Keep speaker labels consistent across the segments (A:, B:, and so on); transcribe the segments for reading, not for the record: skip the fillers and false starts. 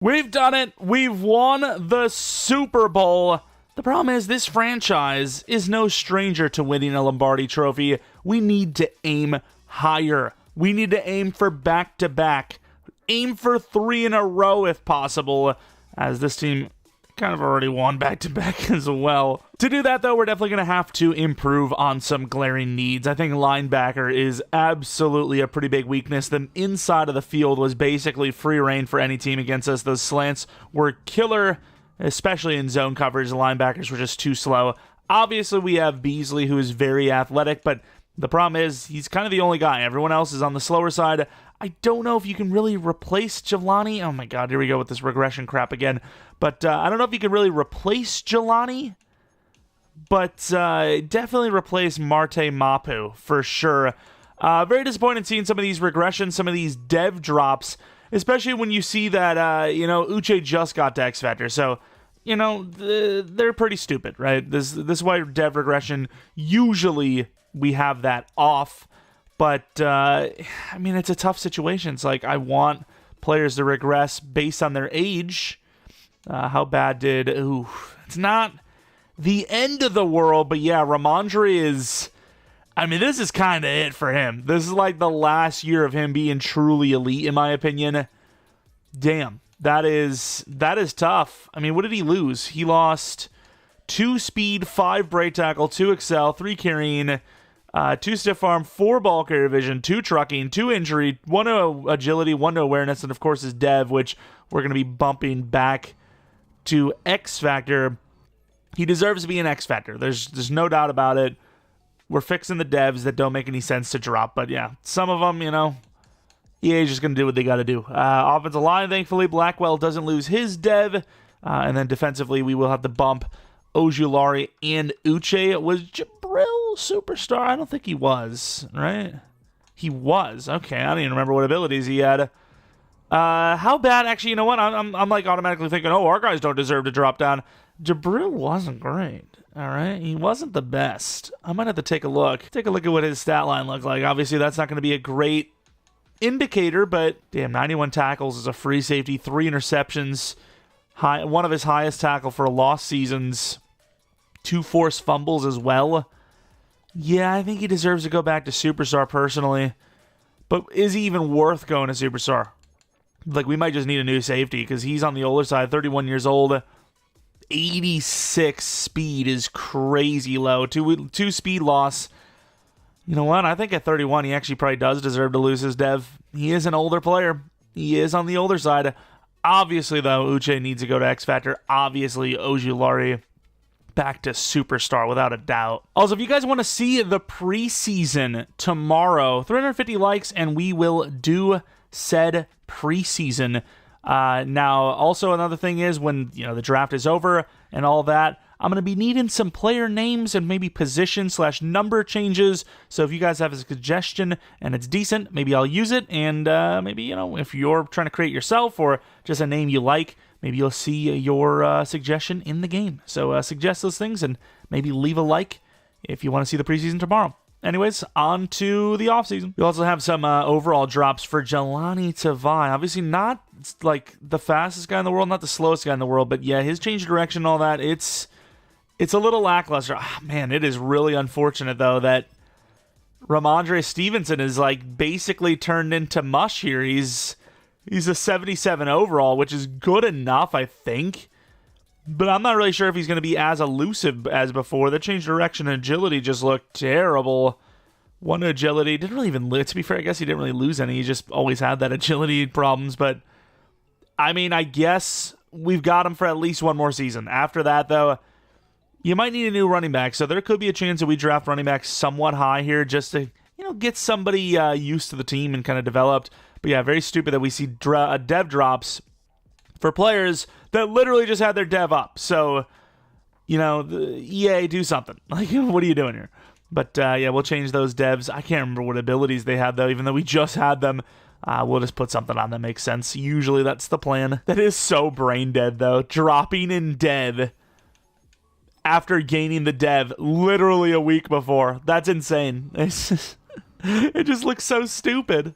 A: We've done it. We've won the Super Bowl. The problem is this franchise is no stranger to winning a Lombardi trophy. We need to aim higher. We need to aim for back-to-back. Aim for 3 in a row if possible, as this team kind of already won back-to-back as well. To do that, though, we're definitely going to have to improve on some glaring needs. I think linebacker is absolutely a pretty big weakness. The inside of the field was basically free reign for any team against us. Those slants were killer, especially in zone coverage. The linebackers were just too slow. Obviously, we have Beasley, who is very athletic, but the problem is he's kind of the only guy. Everyone else is on the slower side. I don't know if you can really replace Jelani. Oh my god, here we go with this regression crap again. But I don't know if you can really replace Jelani, but definitely replace Marte Mapu for sure. Very disappointed seeing some of these regressions, some of these dev drops, especially when you see that, Uche just got to X Factor. So, they're pretty stupid, right? This is why dev regression, usually we have that off. But, it's a tough situation. It's like I want players to regress based on their age. How bad did... it's not the end of the world, but yeah, Ramondre is... this is kind of it for him. This is like the last year of him being truly elite, in my opinion. Damn, that is tough. What did he lose? He lost 2 speed, 5 break tackle, 2 excel, 3 carrying... 2 stiff arm, 4 ball carrier vision, 2 trucking, 2 injury, 1 to agility, 1 to awareness, and of course his dev, which we're going to be bumping back to X Factor. He deserves to be an X Factor. There's no doubt about it. We're fixing the devs that don't make any sense to drop, but yeah, some of them, EA's just going to do what they got to do. Offensive line, thankfully, Blackwell doesn't lose his dev, and then defensively, we will have to bump Ojulari and Uche. Was Jabril superstar? I don't think he was, right? He was. Okay, I don't even remember what abilities he had. How bad? Actually, you know what? I'm like automatically thinking, our guys don't deserve to drop down. Jabril wasn't great. All right, he wasn't the best. I might have to take a look. Take a look at what his stat line looked like. Obviously, that's not going to be a great indicator, but damn, 91 tackles is a free safety, 3 interceptions. One of his highest tackle for lost seasons, 2 forced fumbles as well. Yeah, I think he deserves to go back to Superstar personally. But is he even worth going to Superstar? Like, we might just need a new safety because he's on the older side, 31 years old. 86 speed is crazy low. 2 speed loss. You know what? I think at 31, he actually probably does deserve to lose his dev. He is an older player. He is on the older side. Obviously, though, Uche needs to go to X Factor. Obviously, Ojulari back to Superstar without a doubt. Also, if you guys want to see the preseason tomorrow, 350 likes and we will do said preseason. Now, also another thing is when the draft is over and all that, I'm going to be needing some player names and maybe position/number changes. So if you guys have a suggestion and it's decent, maybe I'll use it. And maybe, if you're trying to create yourself or just a name you like, maybe you'll see your suggestion in the game. So suggest those things and maybe leave a like if you want to see the preseason tomorrow. Anyways, on to the offseason. We also have some overall drops for Jelani Tavai. Obviously not like the fastest guy in the world, not the slowest guy in the world, but yeah, his change of direction and all that, it's a little lackluster. Man, it is really unfortunate, though, that Ramondre Stevenson is like basically turned into mush here. He's a 77 overall, which is good enough, I think. But I'm not really sure if he's going to be as elusive as before. The change direction and agility just looked terrible. 1 agility. Didn't really even lose. To be fair, I guess he didn't really lose any. He just always had that agility problems. But, I guess we've got him for at least 1 more season. After that, though, you might need a new running back. So there could be a chance that we draft running back somewhat high here just to, get somebody used to the team and kind of developed. But yeah, very stupid that we see dev drops for players that literally just had their dev up. So, the EA, do something. Like, what are you doing here? But, yeah, we'll change those devs. I can't remember what abilities they had, though, even though we just had them. We'll just put something on that makes sense. Usually that's the plan. That is so brain dead, though. Dropping in dev after gaining the dev literally a week before. That's insane. It just looks so stupid.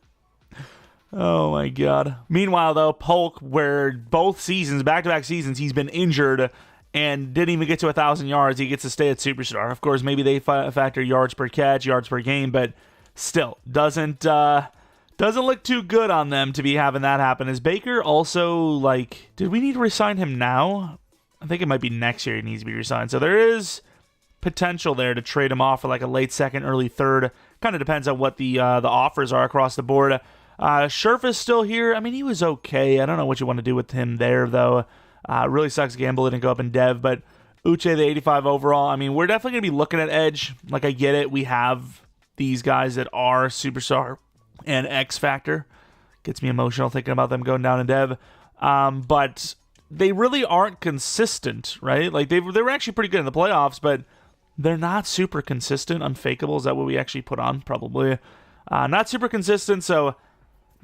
A: Oh my god. Meanwhile, though, Polk, where both seasons, back-to-back seasons, he's been injured and didn't even get to 1,000 yards, he gets to stay at Superstar. Of course, maybe they factor yards per catch, yards per game, but still, doesn't look too good on them to be having that happen. Is Baker also, like, did we need to resign him now? I think it might be next year he needs to be resigned. So there is potential there to trade him off for like a late second, early third. Kind of depends on what the offers are across the board. Scherf is still here. I mean, he was okay. I don't know what you want to do with him there, though. Really sucks Gamble didn't go up in dev, but Uche, the 85 overall. I mean, we're definitely going to be looking at edge. Like, I get it. We have these guys that are Superstar and X Factor. Gets me emotional thinking about them going down in dev. But they really aren't consistent, right? Like, they were actually pretty good in the playoffs, but they're not super consistent. Unfakeable, is that what we actually put on? Probably. Not super consistent, so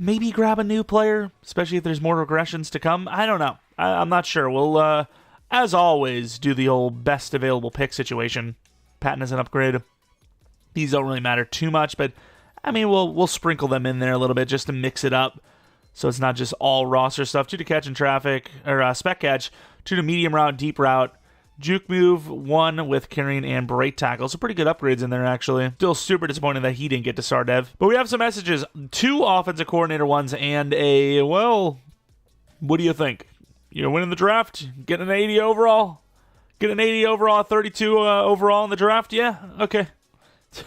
A: maybe grab a new player, especially if there's more regressions to come. I don't know. I'm not sure. We'll, as always, do the old best available pick situation. Patton is an upgrade. These don't really matter too much, but I mean, we'll sprinkle them in there a little bit just to mix it up, so it's not just all roster stuff. 2 to catch in traffic, or spec catch, 2 to medium route, deep route, juke move, 1 with carrying and break tackle. So pretty good upgrades in there, actually. Still super disappointing that he didn't get to start dev. But we have some messages. 2 offensive coordinator ones and a, well, what do you think? You're winning the draft? Getting an 80 overall? Get an 80 overall, 32 overall in the draft? Yeah? Okay.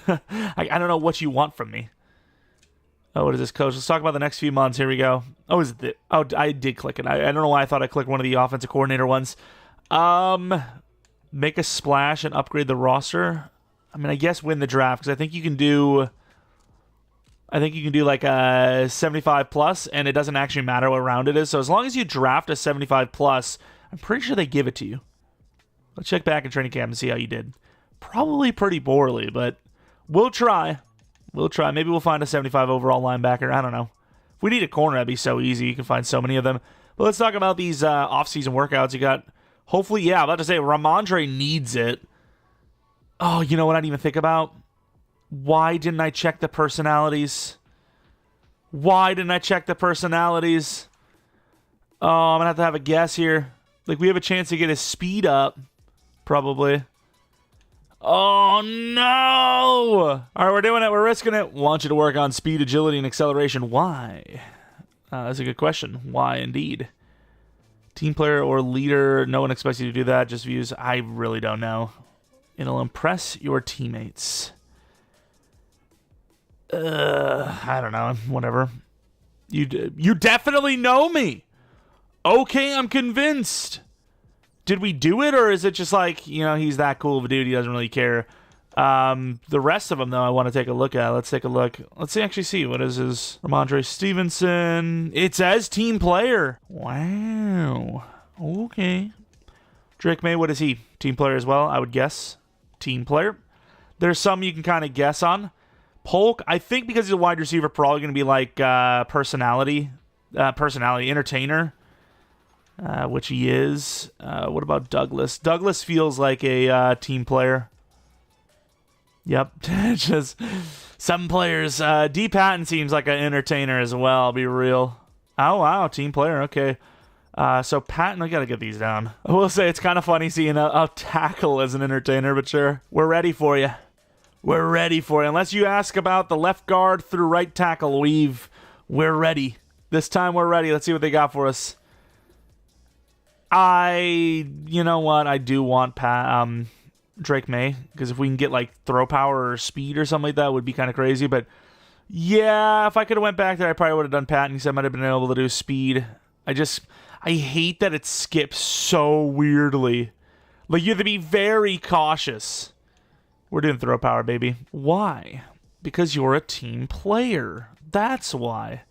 A: I don't know what you want from me. Oh, what is this, coach? Let's talk about the next few months. Here we go. Oh, I did click it. I don't know why I thought I clicked one of the offensive coordinator ones. Make a splash and upgrade the roster. I mean, I guess win the draft, because I think you can do like a 75 plus, and it doesn't actually matter what round it is. So as long as you draft a 75 plus, I'm pretty sure they give it to you. Let's check back in training camp and see how you did. Probably pretty poorly, but we'll try. We'll try. Maybe we'll find a 75 overall linebacker. I don't know. If we need a corner, that'd be so easy. You can find so many of them. But let's talk about these off-season workouts. You got, hopefully, yeah, I'm about to say, Ramondre needs it. Oh, you know what I didn't even think about? Why didn't I check the personalities? Why didn't I check the personalities? Oh, I'm going to have a guess here. Like, we have a chance to get his speed up, probably. Oh, no! All right, we're doing it. We're risking it. Want you to work on speed, agility, and acceleration. Why? That's a good question. Why, indeed? Team player or leader, no one expects you to do that. Just views, I really don't know. It'll impress your teammates. I don't know. Whatever. You definitely know me. Okay, I'm convinced. Did we do it, or is it just like, you know, he's that cool of a dude, he doesn't really care? The rest of them, though, I want to take a look at. Let's take a look. Let's actually see. What is his? Ramondre Stevenson. It says team player. Wow. Okay. Drake May, what is he? Team player as well, I would guess. Team player. There's some you can kind of guess on. Polk, I think because he's a wide receiver, probably going to be like personality, entertainer. Which he is. What about Douglas? Douglas feels like a team player. Yep. Just some players. D. Patton seems like an entertainer as well, I'll be real. Oh, wow. Team player. Okay. So Patton, I got to get these down. I will say it's kind of funny seeing a tackle as an entertainer, but sure. We're ready for you. We're ready for you. Unless you ask about the left guard through right tackle, we're ready. This time we're ready. Let's see what they got for us. You know what? I do want Drake May, because if we can get like throw power or speed or something like that, would be kind of crazy. But yeah, if I could have went back there, I probably would have done Patton, because I might have been able to do speed. I hate that it skips so weirdly. Like, you have to be very cautious. We're doing throw power, baby. Why? Because you're a team player. That's why.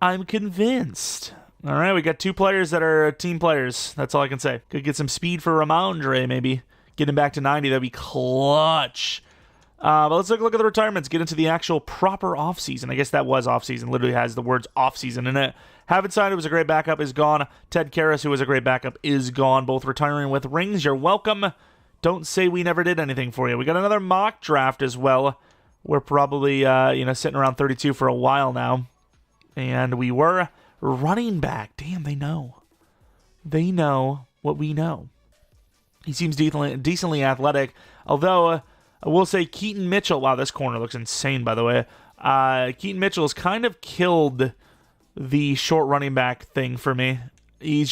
A: I'm convinced. All right, we got 2 players that are team players. That's all I can say. Could get some speed for Ramondre, maybe. Get him back to 90. That'd be clutch. But let's take a look at the retirements. Get into the actual proper offseason. I guess that was offseason. Literally has the words offseason in it. Havenstein, who was a great backup, is gone. Ted Karras, who was a great backup, is gone. Both retiring with rings. You're welcome. Don't say we never did anything for you. We got another mock draft as well. We're probably sitting around 32 for a while now. And we were running back. Damn, they know. They know what we know. He seems decently athletic. Although, I will say Keaton Mitchell... Wow, this corner looks insane, by the way. Keaton Mitchell has kind of killed the short running back thing for me. He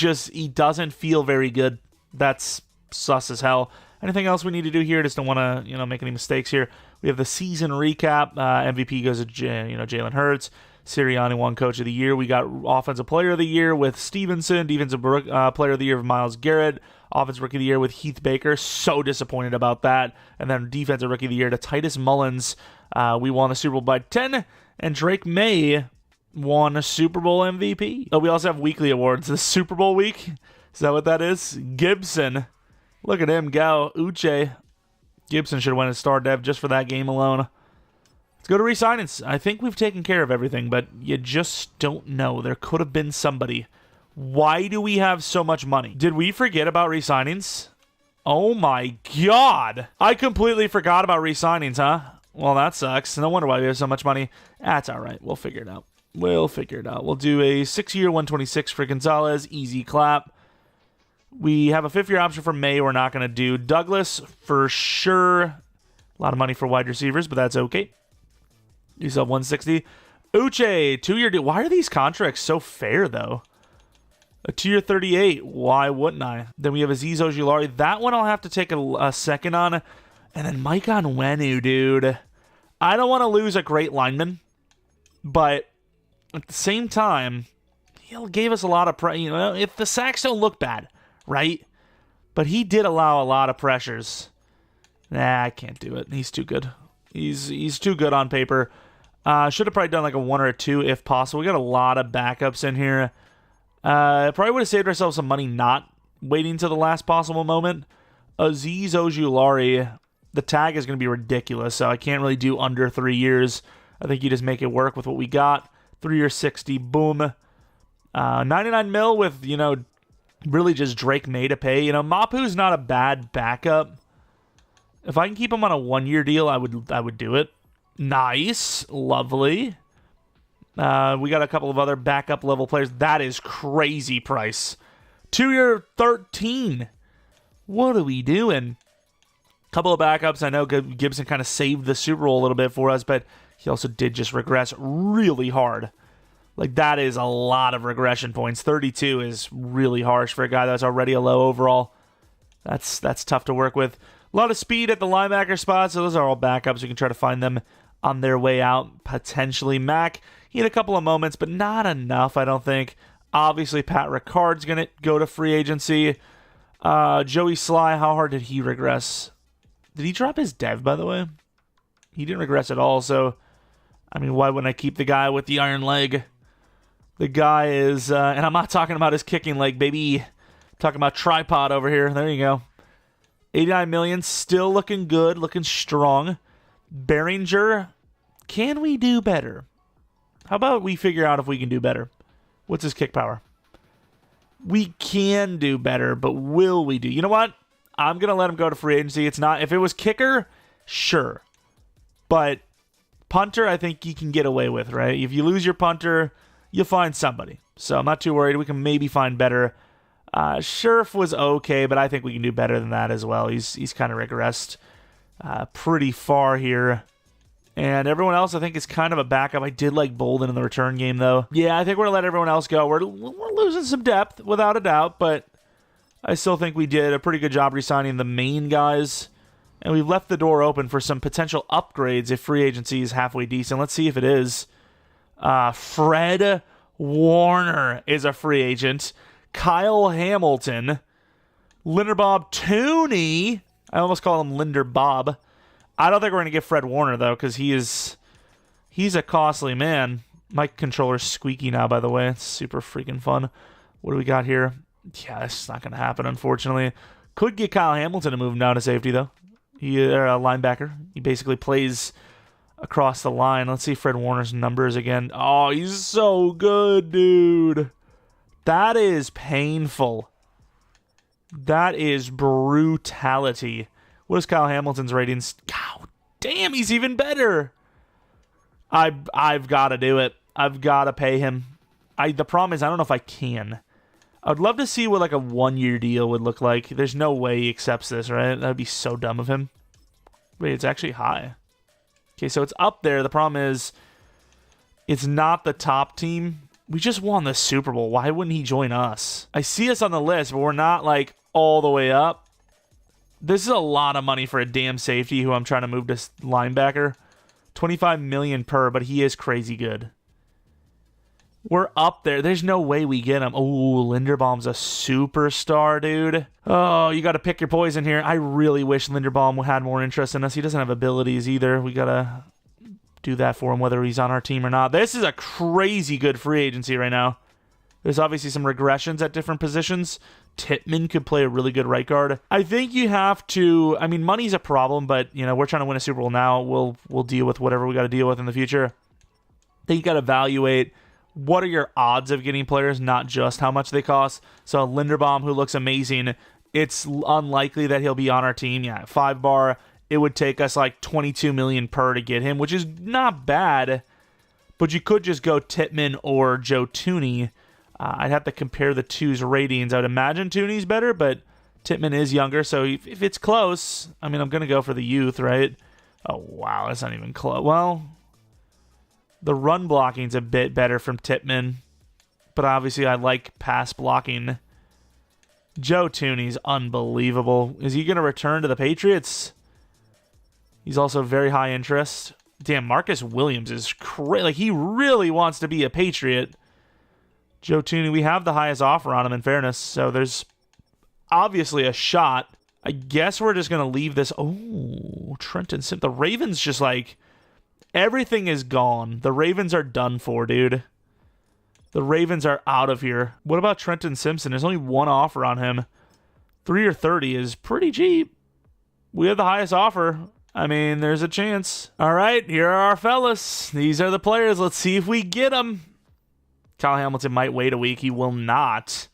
A: doesn't feel very good. That's sus as hell. Anything else we need to do here? Just don't want to, make any mistakes here. We have the season recap. MVP goes to Jalen Hurts. Sirianni won Coach of the Year. We got Offensive Player of the Year with Stevenson. Defensive Player of the Year with Myles Garrett. Offensive Rookie of the Year with Heath Baker. So disappointed about that. And then Defensive Rookie of the Year to Titus Mullins. We won the Super Bowl by 10. And Drake May won a Super Bowl MVP. Oh, we also have weekly awards. The Super Bowl week. Is that what that is? Gibson. Look at him go. Uche. Gibson should win a star dev just for that game alone. Let's go to resignings. I think we've taken care of everything, but you just don't know. There could have been somebody. Why do we have so much money? Did we forget about resignings? Oh my god. I completely forgot about resignings, huh? Well, that sucks. No wonder why we have so much money. That's all right. We'll figure it out. We'll do a 6-year 126 for Gonzalez. Easy clap. We have a 5th-year option for May we're not going to do. Douglas, for sure. A lot of money for wide receivers, but that's okay. You still have 160. Uche, 2-year deal. Why are these contracts so fair, though? A 2-year 38. Why wouldn't I? Then we have Azeez Ojulari. That one I'll have to take a second on. And then Mike Onwenu, dude. I don't want to lose a great lineman, but at the same time, he gave us a lot of if the sacks don't look bad, right? But he did allow a lot of pressures. Nah, I can't do it. He's too good. He's too good on paper. Should have probably done like a 1 or a 2 if possible. We got a lot of backups in here. Probably would have saved ourselves some money not waiting to the last possible moment. Azeez Ojulari, the tag is going to be ridiculous, so I can't really do under 3 years. I think you just make it work with what we got. 3-year 60, boom. 99 mil with, really just Drake May to pay. Mapu's not a bad backup. If I can keep him on a 1-year deal, I would do it. Nice. Lovely. We got a couple of other backup level players. That is crazy price. 2-year 13. What are we doing? Couple of backups. I know Gibson kind of saved the Super Bowl a little bit for us, but he also did just regress really hard. Like, that is a lot of regression points. 32 is really harsh for a guy that's already a low overall. That's tough to work with. A lot of speed at the linebacker spot, so those are all backups. We can try to find them on their way out, potentially. Mac, he had a couple of moments, but not enough, I don't think. Obviously, Pat Ricard's going to go to free agency. Joey Sly, how hard did he regress? Did he drop his dev, by the way? He didn't regress at all, so... why wouldn't I keep the guy with the iron leg? The guy is... and I'm not talking about his kicking leg, baby. I'm talking about tripod over here. There you go. 89 million, still looking good, looking strong. Behringer, can we do better? How about we figure out if we can do better? What's his kick power? We can do better, but will we do? You know what? I'm going to let him go to free agency. It's not... If it was kicker, sure. But punter, I think you can get away with, right? If you lose your punter, you'll find somebody. So I'm not too worried. We can maybe find better. Scherf was okay, but I think we can do better than that as well. He's kind of regressed pretty far here. And everyone else, I think, is kind of a backup. I did like Bolden in the return game, though. Yeah, I think we're going to let everyone else go. We're losing some depth, without a doubt, but I still think we did a pretty good job re-signing the main guys. And we've left the door open for some potential upgrades if free agency is halfway decent. Let's see if it is. Fred Warner is a free agent. Kyle Hamilton. Linderbob Tooney. I almost call him Linder Bob. I don't think we're going to get Fred Warner, though, because he's a costly man. My controller's squeaky now, by the way. It's super freaking fun. What do we got here? Yeah, this is not going to happen, unfortunately. Could get Kyle Hamilton to move him down to safety, though. He's a linebacker. He basically plays across the line. Let's see Fred Warner's numbers again. Oh, he's so good, dude. That is painful. That is brutality. What is Kyle Hamilton's ratings? God damn, he's even better. I've got to do it. I've got to pay him. The problem is I don't know if I can. I'd love to see what like a 1-year deal would look like. There's no way he accepts this, right? That would be so dumb of him. Wait, it's actually high. Okay, so it's up there. The problem is it's not the top team. We just won the Super Bowl. Why wouldn't he join us? I see us on the list, but we're not like all the way up. This is a lot of money for a damn safety who I'm trying to move to linebacker. $25 million per, but he is crazy good. We're up there. There's no way we get him. Oh, Linderbaum's a superstar, dude. Oh, you got to pick your poison here. I really wish Linderbaum had more interest in us. He doesn't have abilities either. We got to do that for him, whether he's on our team or not. This is a crazy good free agency right now. There's obviously some regressions at different positions. Tippmann could play a really good right guard. I think you have to, I mean, money's a problem, but, you know, we're trying to win a Super Bowl now. We'll deal with whatever we got to deal with in the future. I think you got to evaluate what are your odds of getting players, not just how much they cost. So Linderbaum, who looks amazing, it's unlikely that he'll be on our team. Yeah, 5-bar, it would take us like $22 million per to get him, which is not bad. But you could just go Tippmann or Joe Thuney. I'd have to compare the two's ratings. I would imagine Tooney's better, but Tippmann is younger, so if it's close, I mean, I'm going to go for the youth, right? Oh, wow, that's not even close. Well, the run blocking's a bit better from Tippmann, but obviously I like pass blocking. Joe Thuney's unbelievable. Is he going to return to the Patriots? He's also very high interest. Damn, Marcus Williams is crazy. Like, he really wants to be a Patriot. Joe Thuney, we have the highest offer on him, in fairness, so there's obviously a shot. I guess we're just going to leave this. Oh, Trenton Simpson. The Ravens just like, everything is gone. The Ravens are done for, dude. The Ravens are out of here. What about Trenton Simpson? There's only one offer on him. 3 or 30 is pretty cheap. We have the highest offer. I mean, there's a chance. All right, here are our fellas. These are the players. Let's see if we get them. Kyle Hamilton might wait a week. He will not.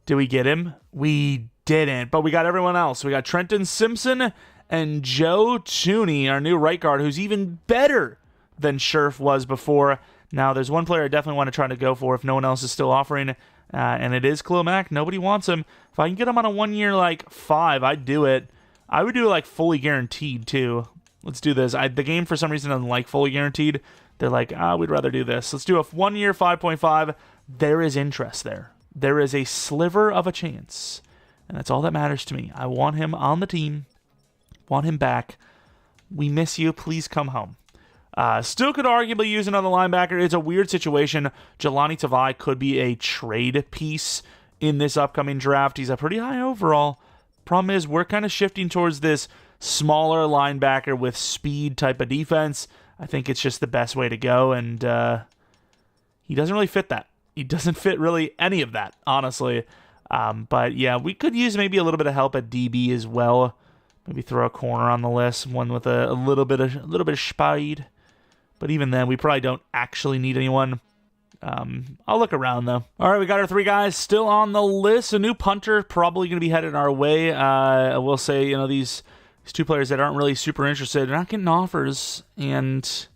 A: Did we get him? We didn't, but we got everyone else. We got Trenton Simpson and Joe Thuney, our new right guard, who's even better than Scherf was before. Now, there's one player I definitely want to try to go for if no one else is still offering, and it is Khalil Mack. Nobody wants him. If I can get him on a 1-year, like, 5, I'd do it. I would do it, like, fully guaranteed, too. Let's do this. The game, for some reason, doesn't like fully guaranteed. They're like, we'd rather do this. Let's do a 1-year 5.5. There is interest there. There is a sliver of a chance. And that's all that matters to me. I want him on the team. Want him back. We miss you. Please come home. Still could arguably use another linebacker. It's a weird situation. Jelani Tavai could be a trade piece in this upcoming draft. He's a pretty high overall. Problem is, we're kind of shifting towards this smaller linebacker with speed type of defense. I think it's just the best way to go, and he doesn't really fit that. He doesn't fit really any of that, honestly. But yeah, we could use maybe a little bit of help at DB as well. Maybe throw a corner on the list, one with a little bit of speed. But even then, we probably don't actually need anyone. I'll look around, though. All right, we got our 3 guys still on the list. A new punter probably going to be headed our way. I will say, you know, these 2 players that aren't really super interested, they're not getting offers, and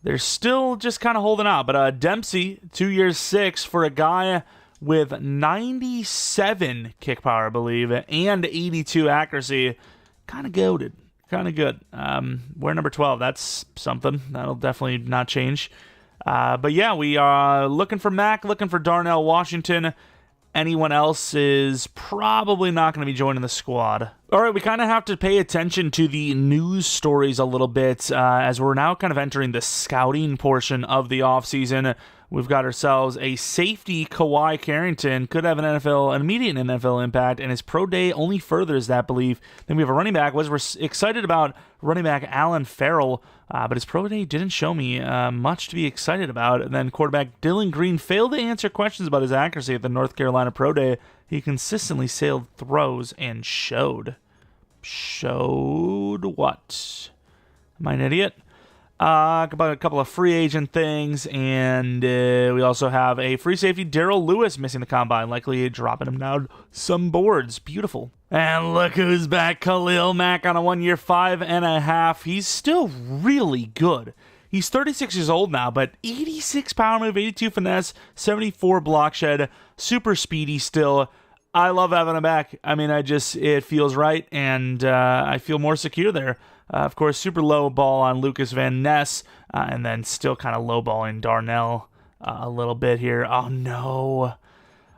A: they're still just kind of holding out. But Dempsey, 2 years, 6 for a guy with 97 kick power, I believe, and 82 accuracy. Kind of goated. Kind of good. We're number 12. That's something. That'll definitely not change. But yeah, we are looking for Mac, looking for Darnell Washington. Anyone else is probably not going to be joining the squad. All right, we kind of have to pay attention to the news stories a little bit as we're now kind of entering the scouting portion of the offseason. We've got ourselves a safety, Kawhi Carrington, could have an immediate NFL impact, and his pro day only furthers that belief. Then we have a running back. We're excited about running back Alan Farrell, but his pro day didn't show me much to be excited about. And then quarterback Dylan Green failed to answer questions about his accuracy at the North Carolina pro day. He consistently sailed throws and showed. Showed what? Am I an idiot? About a couple of free agent things, and we also have a free safety, Darrell Lewis, missing the combine, likely dropping him down some boards. Beautiful. And look who's back, Khalil Mack on a 1-year 5.5. He's still really good. He's 36 years old now, but 86 power move, 82 finesse, 74 block shed, super speedy still. I love having him back. I mean, it feels right, and I feel more secure there. Of course, super low ball on Lucas Van Ness, and then still kind of low balling Darnell a little bit here. Oh, no.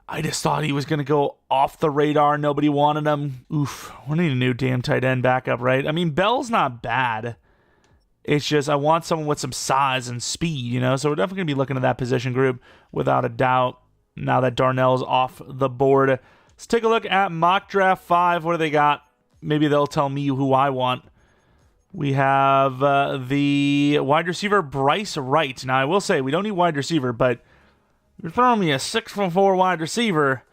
A: I just thought he was going to go off the radar. Nobody wanted him. Oof. We need a new damn tight end backup, right? I mean, Bell's not bad. It's just I want someone with some size and speed, So we're definitely going to be looking at that position group without a doubt now that Darnell's off the board. Let's take a look at Mock Draft 5. What do they got? Maybe they'll tell me who I want. We have the wide receiver Bryce Wright. Now, I will say we don't need wide receiver, but you're throwing me a 6'4" wide receiver.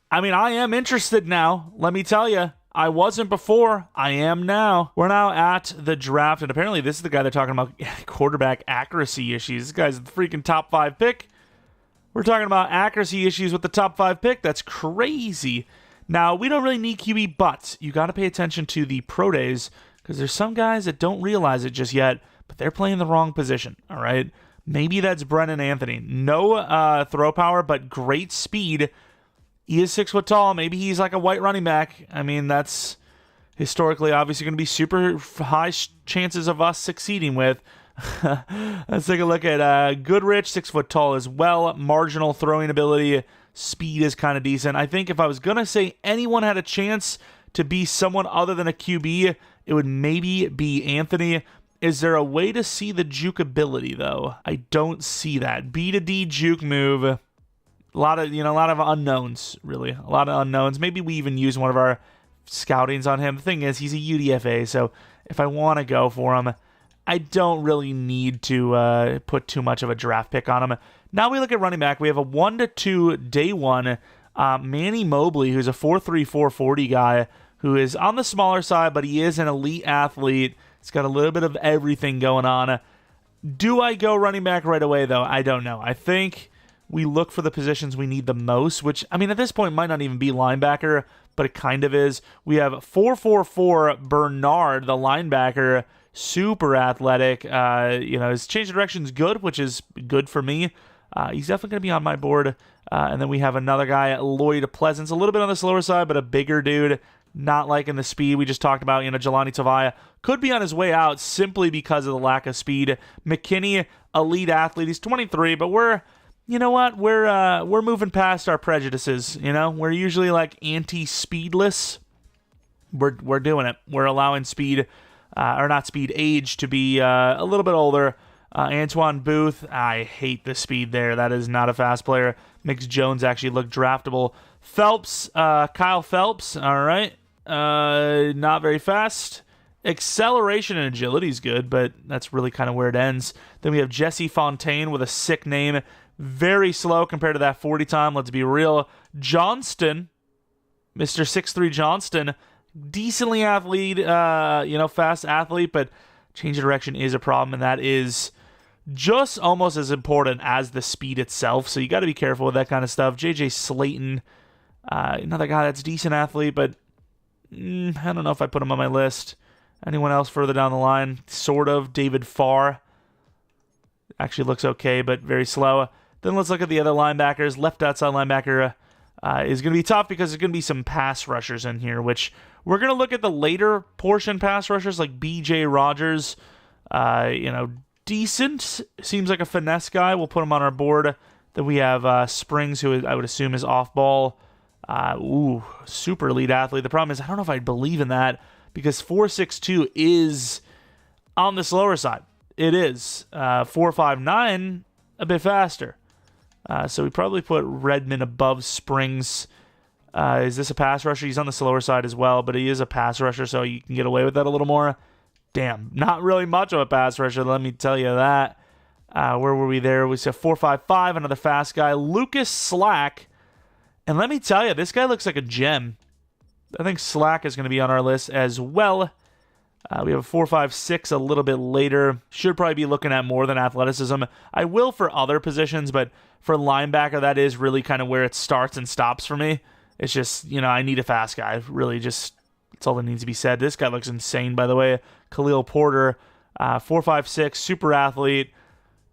A: I mean, I am interested now. Let me tell you. I wasn't before. I am now. We're now at the draft, and apparently this is the guy they're talking about quarterback accuracy issues. This guy's the freaking top 5 pick. We're talking about accuracy issues with the top 5 pick. That's crazy. Now, we don't really need QB, but you got to pay attention to the pro days because there's some guys that don't realize it just yet, but they're playing the wrong position, all right? Maybe that's Brennan Anthony. No throw power, but great speed. He is 6 foot tall. Maybe he's like a white running back. I mean, that's historically obviously going to be super high chances of us succeeding with. Let's take a look at Goodrich, 6 foot tall as well. Marginal throwing ability. Speed is kind of decent. I think if I was going to say anyone had a chance to be someone other than a QB, it would maybe be Anthony. Is there a way to see the juke ability, though? I don't see that. B to D juke move. A lot of unknowns, really. A lot of unknowns. Maybe we even use one of our scoutings on him. The thing is, he's a UDFA, so if I want to go for him, I don't really need to put too much of a draft pick on him. Now we look at running back. We have a 1-2 day one. Manny Mobley, who's a 4.3, 4.40 guy, who is on the smaller side, but he is an elite athlete. He's got a little bit of everything going on. Do I go running back right away, though? I don't know. I think we look for the positions we need the most, which, I mean, at this point might not even be linebacker, but it kind of is. We have 4.44 Bernard, the linebacker, super athletic. His change of direction is good, which is good for me. He's definitely going to be on my board. And then we have another guy, Lloyd Pleasance, a little bit on the slower side, but a bigger dude. Not liking the speed we just talked about. Jelani Tavaya could be on his way out simply because of the lack of speed. McKinney, elite athlete. He's 23, but we're moving past our prejudices. We're usually like anti-speedless. We're doing it. We're allowing age to be a little bit older. Antoine Booth, I hate the speed there. That is not a fast player. Makes Jones actually look draftable. Phelps, Kyle Phelps, all right. Not very fast. Acceleration and agility is good, but that's really kind of where it ends. Then we have Jesse Fontaine with a sick name. Very slow compared to that 40 time. Let's be real. Johnston, Mr. 6'3 Johnston, decently athlete, fast athlete, but change of direction is a problem, and that is just almost as important as the speed itself, so you got to be careful with that kind of stuff. J.J. Slayton, another guy that's decent athlete, but I don't know if I put him on my list. Anyone else further down the line? Sort of. David Farr actually looks okay, but very slow. Then let's look at the other linebackers. Left outside linebacker is going to be tough because there's going to be some pass rushers in here, which we're going to look at the later portion pass rushers like B.J. Rogers. Decent. Seems like a finesse guy. We'll put him on our board. Then we have Springs, who I would assume is off ball. Super elite athlete. The problem is I don't know if I'd believe in that because 4.62 is on the slower side. It is. 4.59, a bit faster. So we probably put Redmond above Springs. Is this a pass rusher? He's on the slower side as well, but he is a pass rusher, so you can get away with that a little more. Damn, not really much of a pass rusher, let me tell you that. Where were we there? We said 4.55, another fast guy. Lucas Slack. And let me tell you, this guy looks like a gem. I think Slack is going to be on our list as well. We have a 4.56 a little bit later. Should probably be looking at more than athleticism. I will for other positions, but for linebacker, that is really kind of where it starts and stops for me. It's just, I need a fast guy. Really, just, that's all that needs to be said. This guy looks insane, by the way. Khalil Porter, 4.56, super athlete.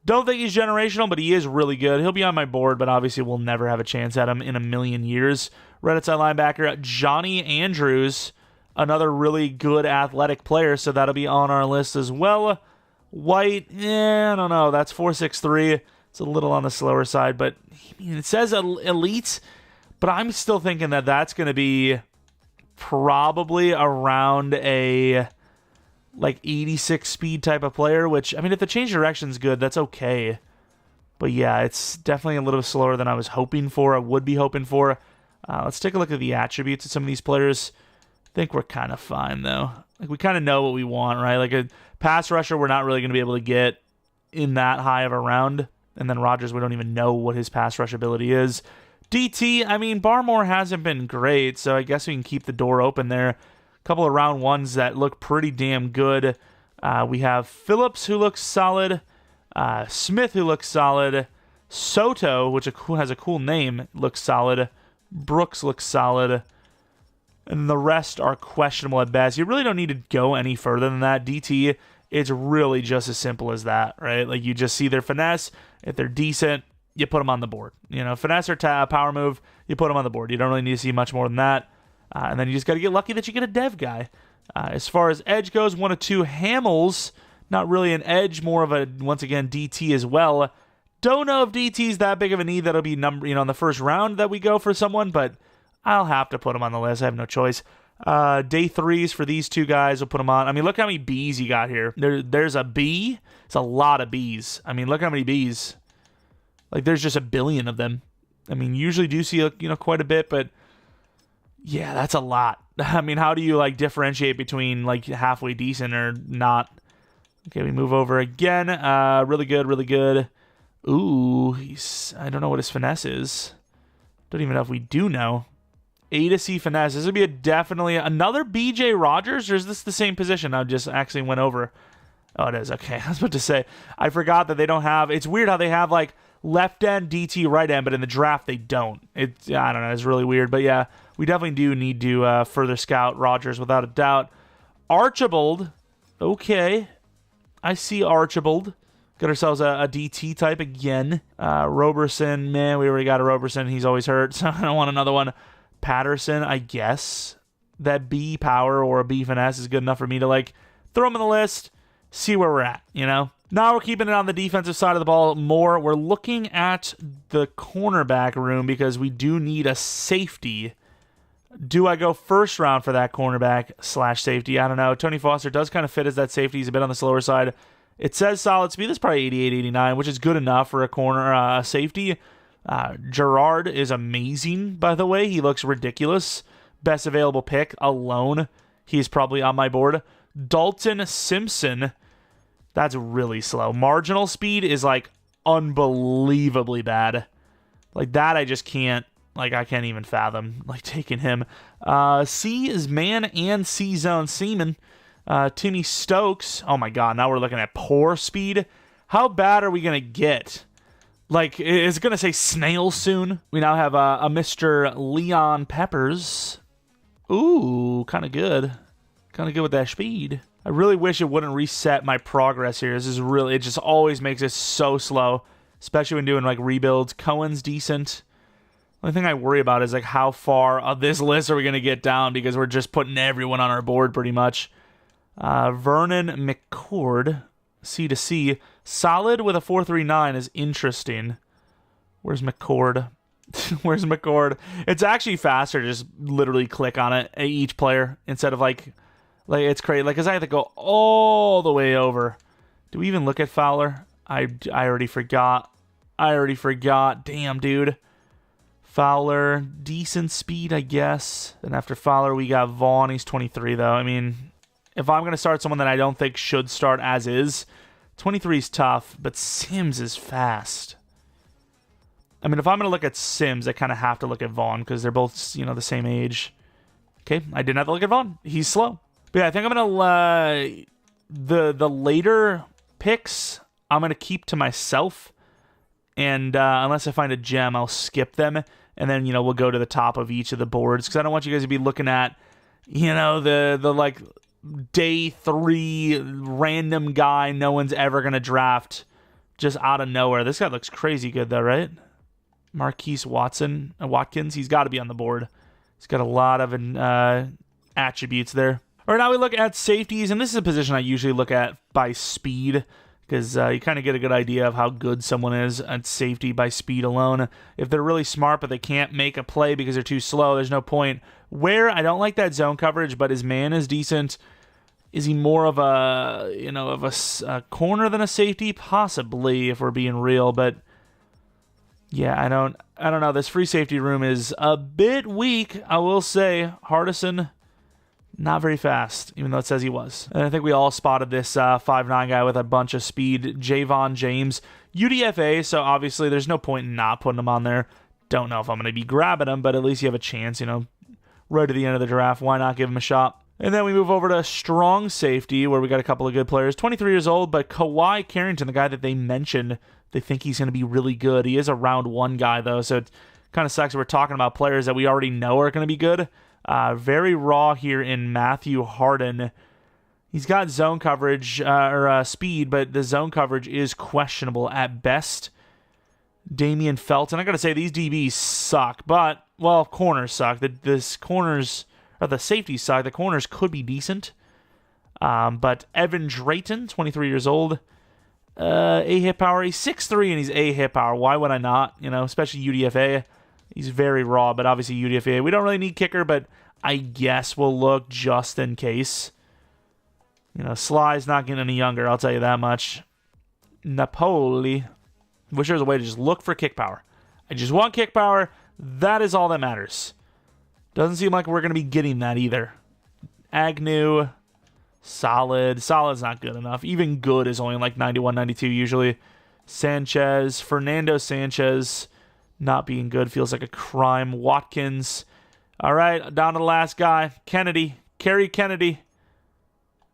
A: Don't think he's generational, but he is really good. He'll be on my board, but obviously we'll never have a chance at him in a million years. Right outside linebacker, Johnny Andrews, another really good athletic player, so that'll be on our list as well. White, I don't know. That's 4.63. It's a little on the slower side, but it says elite, but I'm still thinking that that's going to be probably around a 86 speed type of player, which, if the change direction's good, that's okay. But yeah, it's definitely a little slower than I was hoping for, I would be hoping for. Let's take a look at the attributes of some of these players. I think we're kind of fine, though. We kind of know what we want, right? Like a pass rusher, we're not really going to be able to get in that high of a round. And then Rodgers, we don't even know what his pass rush ability is. DT, Barmore hasn't been great, so I guess we can keep the door open there. A couple of round ones that look pretty damn good. We have Phillips, who looks solid. Smith, who looks solid. Soto, which has a cool name, looks solid. Brooks looks solid. And the rest are questionable at best. You really don't need to go any further than that. DT, it's really just as simple as that, right? Like, you just see their finesse. If they're decent, you put them on the board. Finesse or power move, you put them on the board. You don't really need to see much more than that. And then you just got to get lucky that you get a dev guy. As far as edge goes, 1 of 2 Hamels. Not really an edge, more of a, once again, DT as well. Don't know if DT's that big of a need that'll be in the first round that we go for someone, but I'll have to put him on the list. I have no choice. Day 3s for these 2 guys. We'll put them on. Look how many Bs you got here. There's a B. It's a lot of Bs. Look how many Bs. There's just a billion of them. Usually do see, quite a bit, but yeah, that's a lot. How do you, differentiate between, halfway decent or not? Okay, we move over again. Really good, really good. Ooh, I don't know what his finesse is. Don't even know if we do know. A to C finesse. This would be definitely another BJ Rogers, or is this the same position I just actually went over? Oh, it is. Okay, I was about to say. I forgot that they don't have... It's weird how they have, left end, DT, right end, but in the draft, they don't. I don't know. It's really weird. But yeah, we definitely do need to further scout Rogers without a doubt. Archibald. Okay. I see Archibald. Got ourselves a DT type again. Roberson. Man, we already got a Roberson. He's always hurt, so I don't want another one. Patterson, I guess. That B power or a B finesse is good enough for me to, throw him on the list, see where we're at, Now we're keeping it on the defensive side of the ball more. We're looking at the cornerback room because we do need a safety. Do I go first round for that cornerback / safety? I don't know. Tony Foster does kind of fit as that safety. He's a bit on the slower side. It says solid speed. That's probably 88, 89, which is good enough for a safety. Gerard is amazing, by the way. He looks ridiculous. Best available pick alone. He's probably on my board. Dalton Simpson. That's really slow. Marginal speed is unbelievably bad. That I just can't. I can't even fathom taking him. C is man and C zone seaman. Timmy Stokes. Oh my God. Now we're looking at poor speed. How bad are we gonna get? Is it gonna say snail soon? We now have a Mr. Leon Peppers. Ooh, kind of good. Kind of good with that speed. I really wish it wouldn't reset my progress here. This is really, it just always makes it so slow, especially when doing rebuilds. Cohen's decent. The only thing I worry about is how far of this list are we going to get down because we're just putting everyone on our board pretty much. Vernon McCord, C to C. Solid with a 4.39 is interesting. Where's McCord? Where's McCord? It's actually faster to just literally click on it, each player, instead of it's crazy. Because I have to go all the way over. Do we even look at Fowler? I already forgot. Damn, dude. Fowler, decent speed, I guess. Then after Fowler, we got Vaughn. He's 23, though. If I'm going to start someone that I don't think should start as is, 23 is tough, but Sims is fast. If I'm going to look at Sims, I kind of have to look at Vaughn because they're both, the same age. Okay, I didn't have to look at Vaughn. He's slow. But yeah, I think I'm going to... The later picks, I'm going to keep to myself. And unless I find a gem, I'll skip them. And then, we'll go to the top of each of the boards. Because I don't want you guys to be looking at, the day 3 random guy no one's ever going to draft just out of nowhere. This guy looks crazy good, though, right? Marquise Watkins, he's got to be on the board. He's got a lot of attributes there. All right, now we look at safeties, and this is a position I usually look at by speed, because you kind of get a good idea of how good someone is at safety by speed alone. If they're really smart but they can't make a play because they're too slow, there's no point. Where I don't like that zone coverage, but his man is decent. Is he more of a corner than a safety? Possibly, if we're being real, but yeah, I don't know. This free safety room is a bit weak, I will say. Hardison, not very fast, even though it says he was. And I think we all spotted this 5'9" guy with a bunch of speed, Javon James. UDFA, so obviously there's no point in not putting him on there. Don't know if I'm going to be grabbing him, but at least you have a chance, right at the end of the draft. Why not give him a shot? And then we move over to strong safety, where we got a couple of good players. 23 years old, but Kawhi Carrington, the guy that they mentioned, they think he's going to be really good. He is a round 1 guy, though, so it kind of sucks. We're talking about players that we already know are going to be good. Very raw here in Matthew Harden. He's got zone coverage, speed, but the zone coverage is questionable at best. Damian Felton. I got to say, these DBs suck, but, well, corners suck. The safeties suck. The corners could be decent. But Evan Drayton, 23 years old. A-hit power. He's 6'3", and he's A-hit power. Why would I not? Especially UDFA. He's very raw, but obviously UDFA. We don't really need kicker, but I guess we'll look just in case. Sly's not getting any younger, I'll tell you that much. Napoli. Wish there was a way to just look for kick power. I just want kick power. That is all that matters. Doesn't seem like we're going to be getting that either. Agnew. Solid. Solid's not good enough. Even good is only like 91, 92 usually. Sanchez. Fernando Sanchez. Not being good feels like a crime. Watkins. All right, down to the last guy. Kennedy. Kerry Kennedy.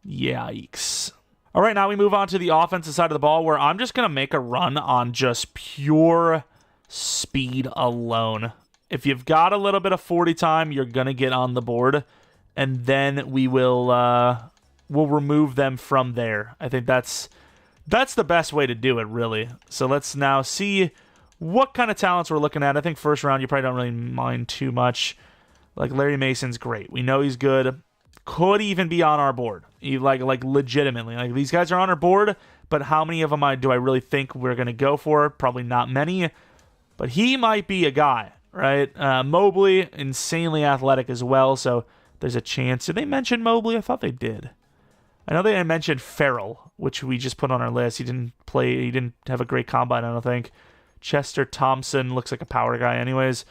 A: Yikes. All right, now we move on to the offensive side of the ball, where I'm just going to make a run on just pure speed alone. If you've got a little bit of 40 time, you're going to get on the board, and then we'll remove them from there. I think that's the best way to do it, really. So let's now see what kind of talents we're looking at. I think first round, you probably don't really mind too much. Like Larry Mason's great. We know he's good. Could even be on our board. Like legitimately. Like these guys are on our board, but how many of them do I really think we're going to go for? Probably not many. But he might be a guy, right? Mobley, insanely athletic as well, so there's a chance. Did they mention Mobley? I thought they did. I know they mentioned Farrell, which we just put on our list. He didn't have a great combine, I don't think. Chester Thompson looks like a power guy anyways.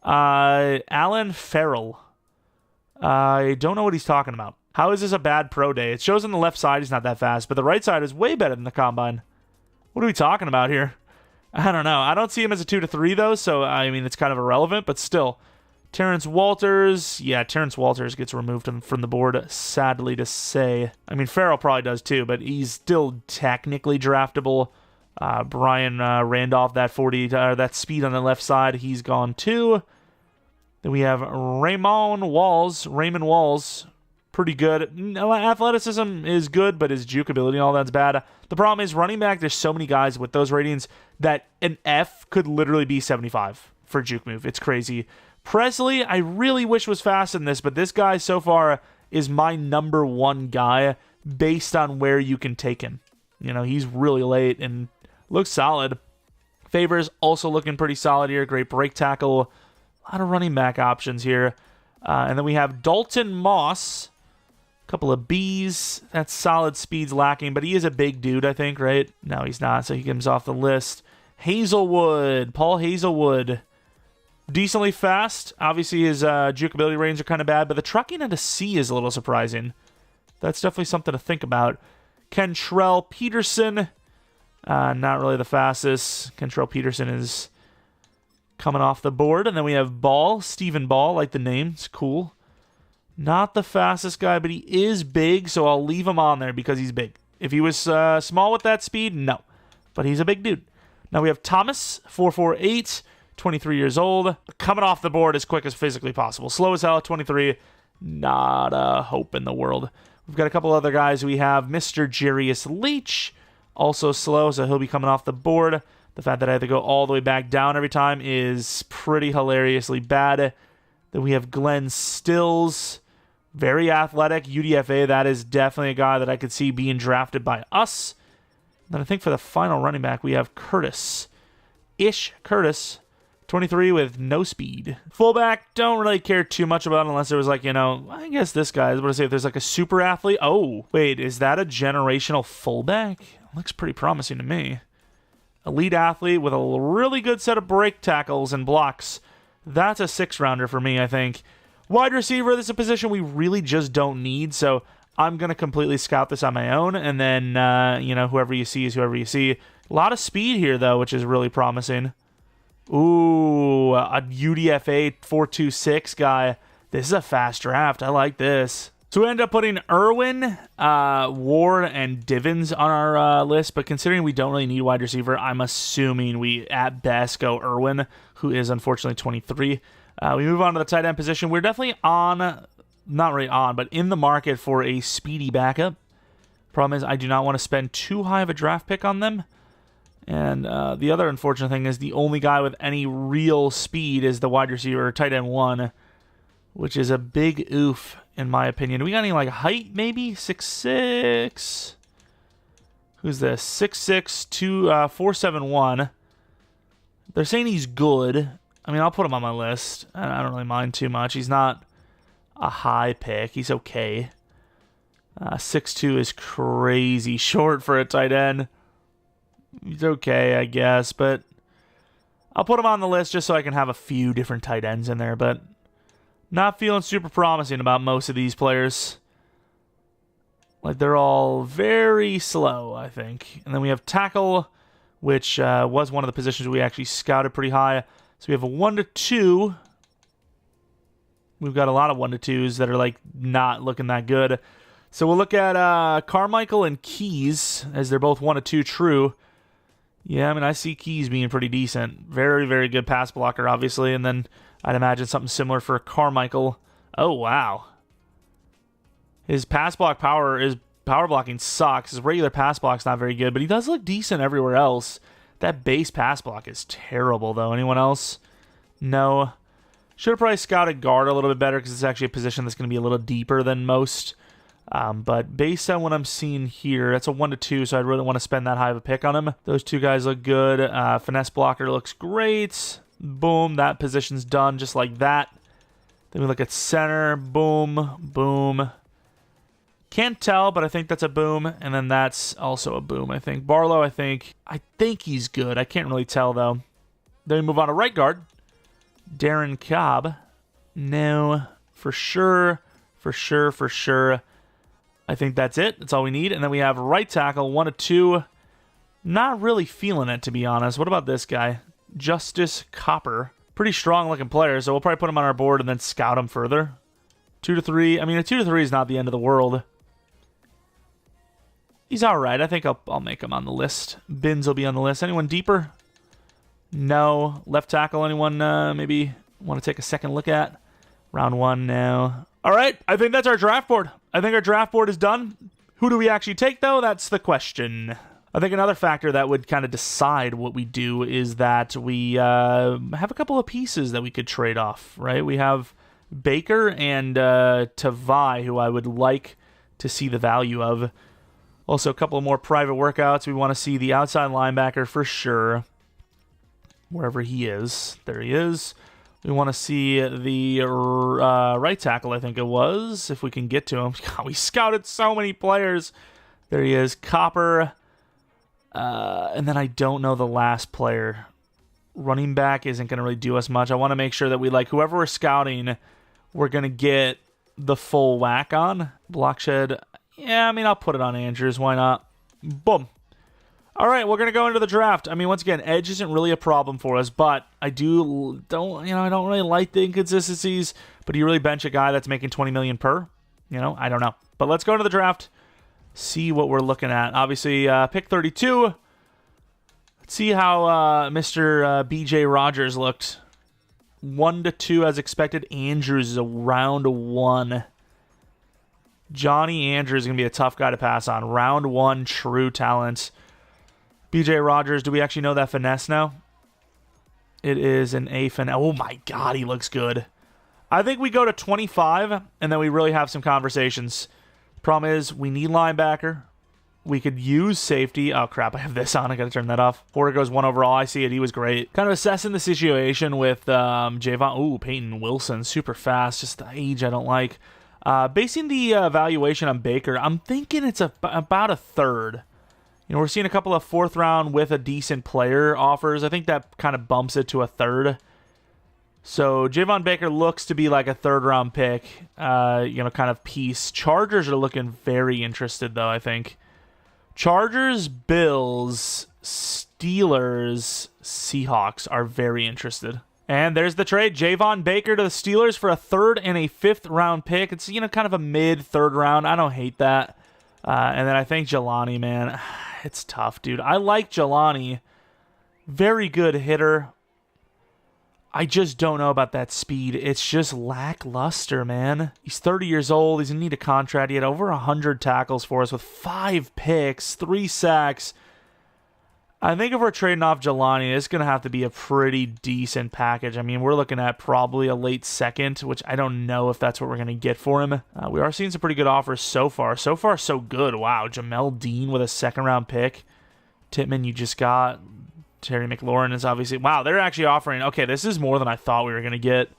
A: Alan Farrell. I don't know what he's talking about. How is this a bad pro day? It shows on the left side he's not that fast, but the right side is way better than the combine. What are we talking about here? I don't know. I don't see him as a 2 to 3 though, so I mean it's kind of irrelevant, but still. Terrence Walters. Yeah, Terrence Walters gets removed from the board, sadly to say. I mean, Farrell probably does too, but he's still technically draftable. Brian Randolph, that speed on the left side, he's gone too. Then we have Raymond Walls, pretty good. Athleticism is good, but his juke ability and all that's bad. The problem is running back, there's so many guys with those ratings that an F could literally be 75 for juke move. It's crazy. Presley, I really wish was fast in this, but this guy so far is my number 1 guy based on where you can take him. He's really late and looks solid. Favors also looking pretty solid here. Great break tackle. A lot of running back options here. And then we have Dalton Moss. A couple of Bs. That's solid, speed's lacking, but he is a big dude, I think, right? No, he's not, so he comes off the list. Paul Hazelwood. Decently fast. Obviously, his juke ability range are kind of bad, but the trucking into C is a little surprising. That's definitely something to think about. Kentrell Peterson. Not really the fastest. Kentrell Peterson is coming off the board. And then we have Stephen Ball, like the name. It's cool. Not the fastest guy, but he is big, so I'll leave him on there because he's big. If he was small with that speed, no. But he's a big dude. Now we have Thomas, 4'8", 23 years old. Coming off the board as quick as physically possible. Slow as hell, 23. Not a hope in the world. We've got a couple other guys. We have Mr. Jarius Leach, also slow, so he'll be coming off the board. The fact that I have to go all the way back down every time is pretty hilariously bad. Then we have Glenn Stills, very athletic, UDFA. That is definitely a guy that I could see being drafted by us. Then I think for the final running back, we have Curtis. 23 with no speed. Fullback, don't really care too much about unless there was like, I guess this guy, I was going to say if there's like a super athlete. Oh, wait, is that a generational fullback? Looks pretty promising to me. Elite athlete with a really good set of break tackles and blocks. That's a 6-rounder for me, I think. Wide receiver, this is a position we really just don't need, so I'm going to completely scout this on my own, and then, whoever you see is whoever you see. A lot of speed here, though, which is really promising. Ooh, a UDFA 426 guy. This is a fast draft. I like this. So we end up putting Irwin, Ward, and Divins on our list, but considering we don't really need wide receiver, I'm assuming we, at best, go Irwin, who is unfortunately 23. We move on to the tight end position. We're definitely not really on, but in the market for a speedy backup. Problem is, I do not want to spend too high of a draft pick on them. And the other unfortunate thing is the only guy with any real speed is the wide receiver, tight end 1, which is a big oof, in my opinion. Do we got any, like, height, maybe? 6'6"? Who's this? 6'6", 471. They're saying he's good. I mean, I'll put him on my list. I don't really mind too much. He's not a high pick. He's okay. 6'2" is crazy short for a tight end. He's okay, I guess, but I'll put him on the list just so I can have a few different tight ends in there, but not feeling super promising about most of these players. Like, they're all very slow, I think. And then we have tackle, which was one of the positions we actually scouted pretty high. So we have a 1 to 2. We've got a lot of 1 to 2s that are, like, not looking that good. So we'll look at Carmichael and Keys, as they're both 1 to 2 true. Yeah, I mean, I see Keys being pretty decent. Very, very good pass blocker, obviously. And then I'd imagine something similar for Carmichael. Oh, wow. His pass power blocking sucks. His regular pass block's not very good, but he does look decent everywhere else. That base pass block is terrible, though. Anyone else? No. Should have probably scouted guard a little bit better because it's actually a position that's going to be a little deeper than most. But based on what I'm seeing here, that's a 1 to 2, so I really want to spend that high of a pick on him. Those two guys look good. Finesse blocker looks great. Boom, that position's done just like that. Then we look at center. Boom, boom. Can't tell, but I think that's a boom, and then that's also a boom, I think. Barlow, I think he's good. I can't really tell, though. Then we move on to right guard. Darren Cobb. No, for sure. I think that's it. That's all we need. And then we have right tackle, 1 to 2. Not really feeling it, to be honest. What about this guy? Justice Copper. Pretty strong-looking player, so we'll probably put him on our board and then scout him further. 2 to 3. I mean, a 2 to 3 is not the end of the world. He's all right. I think I'll make him on the list. Bins will be on the list. Anyone deeper? No. Left tackle, anyone maybe want to take a second look at? Round 1 now. All right, I think that's our draft board. I think our draft board is done. Who do we actually take, though? That's the question. I think another factor that would kind of decide what we do is that we have a couple of pieces that we could trade off, right? We have Baker and Tavai, who I would like to see the value of. Also, a couple of more private workouts. We want to see the outside linebacker for sure. Wherever he is. There he is. We want to see the right tackle, I think it was, if we can get to him. God, we scouted so many players. There he is, Copper. And then I don't know the last player. Running back isn't going to really do us much. I want to make sure that we, like, whoever we're scouting, we're going to get the full whack on. Blockshed, yeah, I mean, I'll put it on Andrews. Why not? Boom. All right, we're going to go into the draft. I mean, once again, edge isn't really a problem for us, but I don't really like the inconsistencies, but do you really bench a guy that's making $20 million per? I don't know. But let's go into the draft, see what we're looking at. Obviously, pick 32. Let's see how Mr. BJ Rogers looked. 1 to 2 as expected. Andrews is a round 1. Johnny Andrews is going to be a tough guy to pass on. Round 1, true talent. BJ Rogers, do we actually know that finesse now? It is an A finesse. Oh my God, he looks good. I think we go to 25, and then we really have some conversations. Problem is, we need linebacker. We could use safety. Oh, crap, I have this on. I got to turn that off. Porter goes 1 overall. I see it. He was great. Kind of assessing the situation with Javon. Ooh, Peyton Wilson, super fast. Just the age I don't like. Basing the evaluation on Baker, I'm thinking it's about a third. You know, we're seeing a couple of 4th round with a decent player offers. I think that kind of bumps it to a third. So Javon Baker looks to be like a 3rd round pick, kind of piece. Chargers are looking very interested, though, I think. Chargers, Bills, Steelers, Seahawks are very interested. And there's the trade. Javon Baker to the Steelers for a 3rd and a 5th round pick. It's, kind of a mid-3rd round. I don't hate that. And then I think Jelani, man, it's tough, dude. I like Jelani. Very good hitter. I just don't know about that speed. It's just lackluster, man. He's 30 years old. He's going to need a contract. He had over 100 tackles for us with 5 picks, 3 sacks. I think if we're trading off Jelani, it's going to have to be a pretty decent package. I mean, we're looking at probably a late 2nd, which I don't know if that's what we're going to get for him. We are seeing some pretty good offers so far. So far, so good. Wow, Jamel Dean with a 2nd round pick. Tittman, you just got. Terry McLaurin is obviously... Wow, they're actually offering... Okay, this is more than I thought we were going to get.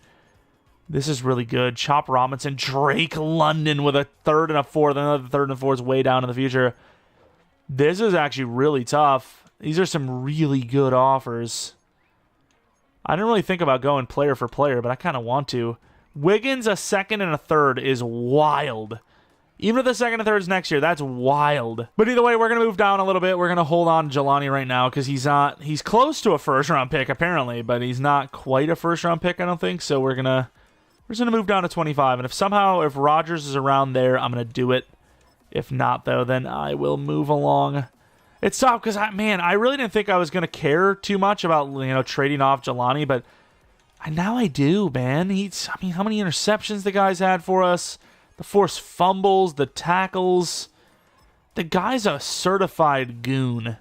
A: This is really good. Chop Robinson, Drake London with a 3rd and a 4th. Another 3rd and a 4th is way down in the future. This is actually really tough. These are some really good offers. I didn't really think about going player for player, but I kind of want to. Wiggins, a 2nd and a 3rd is wild. Even if the 2nd and 3rd is next year, that's wild. But either way, we're going to move down a little bit. We're going to hold on to Jelani right now because he's close to a 1st round pick apparently, but he's not quite a 1st round pick, I don't think. So we're just going to move down to 25. And if Rodgers is around there, I'm going to do it. If not, though, then I will move along. It's tough because, I really didn't think I was going to care too much about, trading off Jelani, but now I do, man. How many interceptions the guy's had for us? The forced fumbles, the tackles. The guy's a certified goon.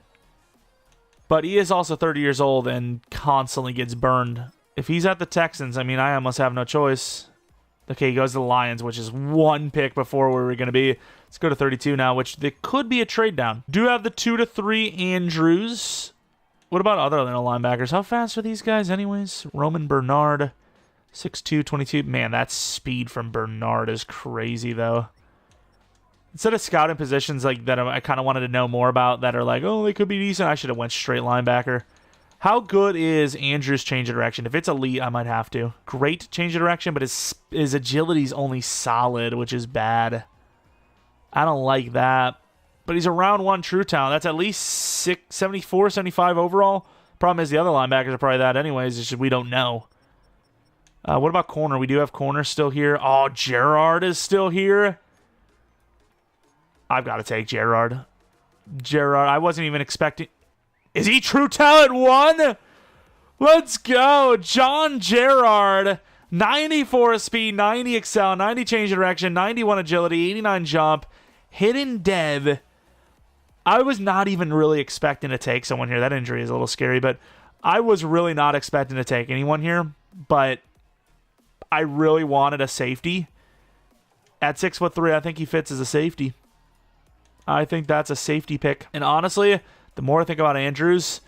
A: But he is also 30 years old and constantly gets burned. If he's at the Texans, I almost have no choice. Okay, he goes to the Lions, which is 1 pick before where we're going to be. Let's go to 32 now, which there could be a trade down. Do have the 2 to 3 Andrews. What about other linebackers? How fast are these guys anyways? Roman Bernard, 6'2", 22. Man, that speed from Bernard is crazy, though. Instead of scouting positions like that I kind of wanted to know more about that are like, oh, they could be decent, I should have went straight linebacker. How good is Andrews' change of direction? If it's elite, I might have to. Great change of direction, but his agility's only solid, which is bad. I don't like that. But he's a round 1 true talent. That's at least 74, 75 overall. Problem is the other linebackers are probably that anyways. It's just we don't know. What about corner? We do have corner still here. Oh, Gerard is still here. I've got to take Gerard. Gerard, I wasn't even expecting... Is he true talent 1? Let's go. John Gerard. 94 speed, 90 excel, 90 change of direction, 91 agility, 89 jump, hidden dev. I was not even really expecting to take someone here. That injury is a little scary, but I was really not expecting to take anyone here. But I really wanted a safety. At 6'3", I think he fits as a safety. I think that's a safety pick. And honestly, the more I think about Andrews,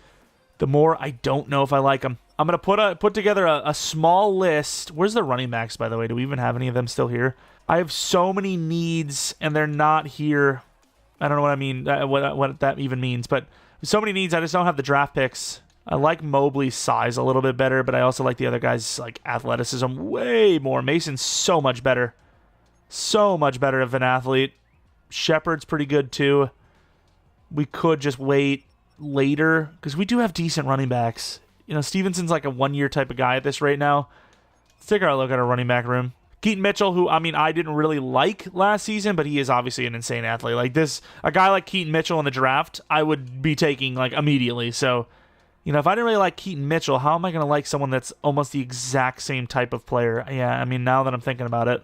A: the more I don't know if I like him. I'm going to put together a small list. Where's the running backs, by the way? Do we even have any of them still here? I have so many needs, and they're not here. I don't know what I mean, what that even means, but so many needs, I just don't have the draft picks. I like Mobley's size a little bit better, but I also like the other guys' like athleticism way more. Mason's so much better. So much better of an athlete. Shepard's pretty good too. We could just wait later because we do have decent running backs. You know, Stevenson's like a 1-year type of guy at this rate now. Let's take a look at our running back room. Keaton Mitchell, who, I didn't really like last season, but he is obviously an insane athlete. Like this, a guy like Keaton Mitchell in the draft, I would be taking like immediately. So, you know, if I didn't really like Keaton Mitchell, how am I going to like someone that's almost the exact same type of player? Yeah, now that I'm thinking about it,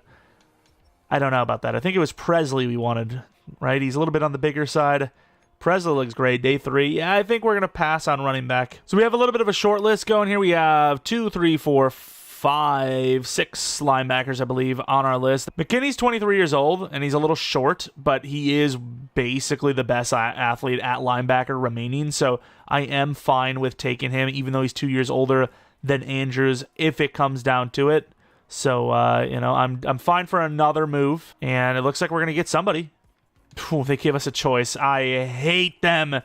A: I don't know about that. I think it was Presley we wanted, right? He's a little bit on the bigger side. Presley looks great. Day 3. Yeah, I think we're going to pass on running back. So we have a little bit of a short list going here. We have 2, 3, 4, 5, 6 linebackers, I believe, on our list. McKinney's 23 years old, and he's a little short, but he is basically the best athlete at linebacker remaining, so I am fine with taking him, even though he's 2 years older than Andrews, if it comes down to it. So, I'm fine for another move, and it looks like we're going to get somebody. Ooh, they give us a choice. I hate them.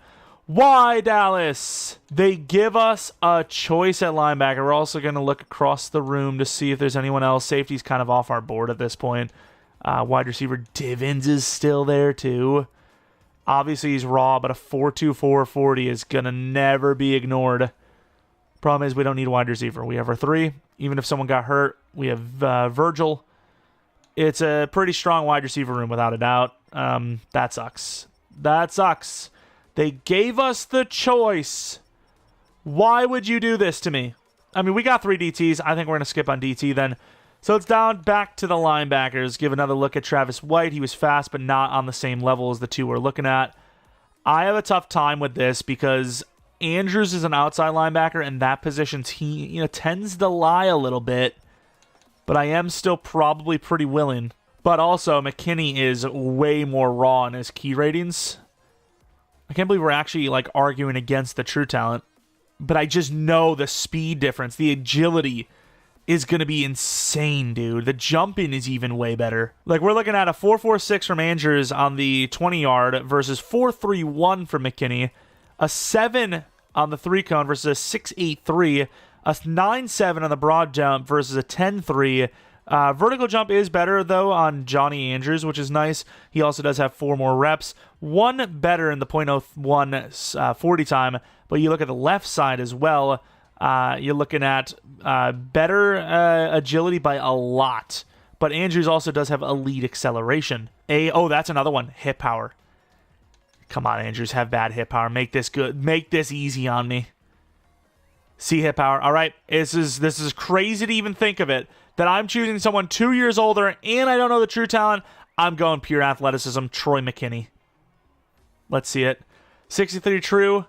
A: Why, Dallas? They give us a choice at linebacker. We're also going to look across the room to see if there's anyone else. Safety's kind of off our board at this point. Wide receiver Divins is still there, too. Obviously, he's raw, but a 4.2, 4.40 is going to never be ignored. Problem is, we don't need a wide receiver. We have our 3. Even if someone got hurt, we have Virgil. It's a pretty strong wide receiver room, without a doubt. That sucks. That sucks. They gave us the choice. Why would you do this to me? I mean, we got 3 DTs. I think we're going to skip on DT then. So it's down back to the linebackers. Give another look at Travis White. He was fast, but not on the same level as the 2 we're looking at. I have a tough time with this because Andrews is an outside linebacker, and that position he tends to lie a little bit. But I am still probably pretty willing. But also, McKinney is way more raw in his key ratings. I can't believe we're actually arguing against the true talent. But I just know the speed difference, the agility is going to be insane, dude. The jumping is even way better. We're looking at a 4.46 from Andrews on the 20-yard versus 4.31 from McKinney. A 7 on the 3-cone versus a 6.83. A 9.7 on the broad jump versus a 10.3. Vertical jump is better, though, on Johnny Andrews, which is nice. He also does have 4 more reps. 1 better in the .01 40 time, but you look at the left side as well, you're looking at better agility by a lot. But Andrews also does have elite acceleration. That's another one. Hip power. Come on, Andrews, have bad hip power. Make this good. Make this easy on me. See hip power. All right, this is crazy to even think of it, that I'm choosing someone 2 years older and I don't know the true talent. I'm going pure athleticism, Troy McKinney. Let's see it. 63 true,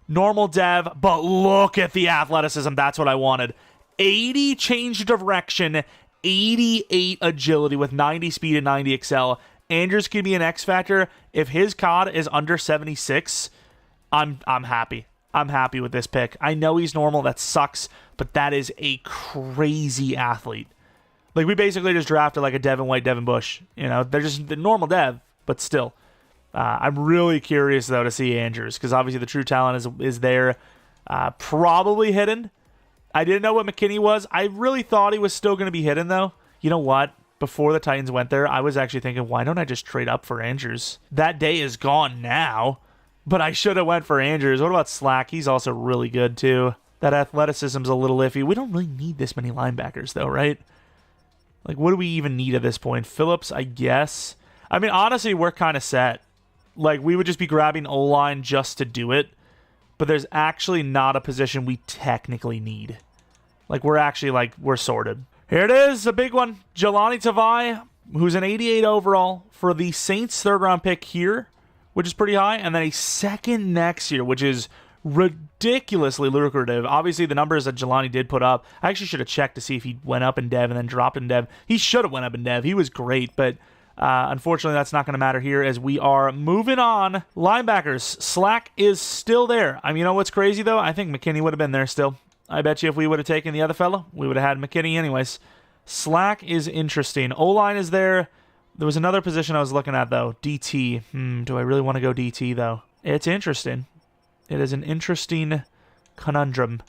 A: normal dev, but look at the athleticism. That's what I wanted. 80 change direction, 88 agility with 90 speed and 90 excel. Andrews could be an X factor. If his COD is under 76, I'm happy. I'm happy with this pick. I know he's normal. That sucks, but that is a crazy athlete. We basically just drafted a Devin White, Devin Bush. They're just the normal dev, but still. I'm really curious, though, to see Andrews, because obviously the true talent is there. Probably hidden. I didn't know what McKinney was. I really thought he was still going to be hidden, though. You know what? Before the Titans went there, I was actually thinking, why don't I just trade up for Andrews? That day is gone now, but I should have went for Andrews. What about Slack? He's also really good, too. That athleticism's a little iffy. We don't really need this many linebackers, though, right? What do we even need at this point? Phillips, I guess. I mean, honestly, we're kind of set. We would just be grabbing O-line just to do it, but there's actually not a position we technically need. We're actually, we're sorted. Here it is, a big one. Jelani Tavai, who's an 88 overall for the Saints' 3rd-round pick here, which is pretty high, and then a 2nd next year, which is ridiculously lucrative. Obviously, the numbers that Jelani did put up, I actually should have checked to see if he went up in dev and then dropped in dev. He should have went up in dev. He was great, but unfortunately, that's not going to matter here as we are moving on. Linebackers, Slack is still there. I mean, what's crazy, though? I think McKinney would have been there still. I bet you if we would have taken the other fellow, we would have had McKinney anyways. Slack is interesting. O-line is there. There was another position I was looking at, though. DT. Do I really want to go DT, though? It's interesting. It is an interesting conundrum.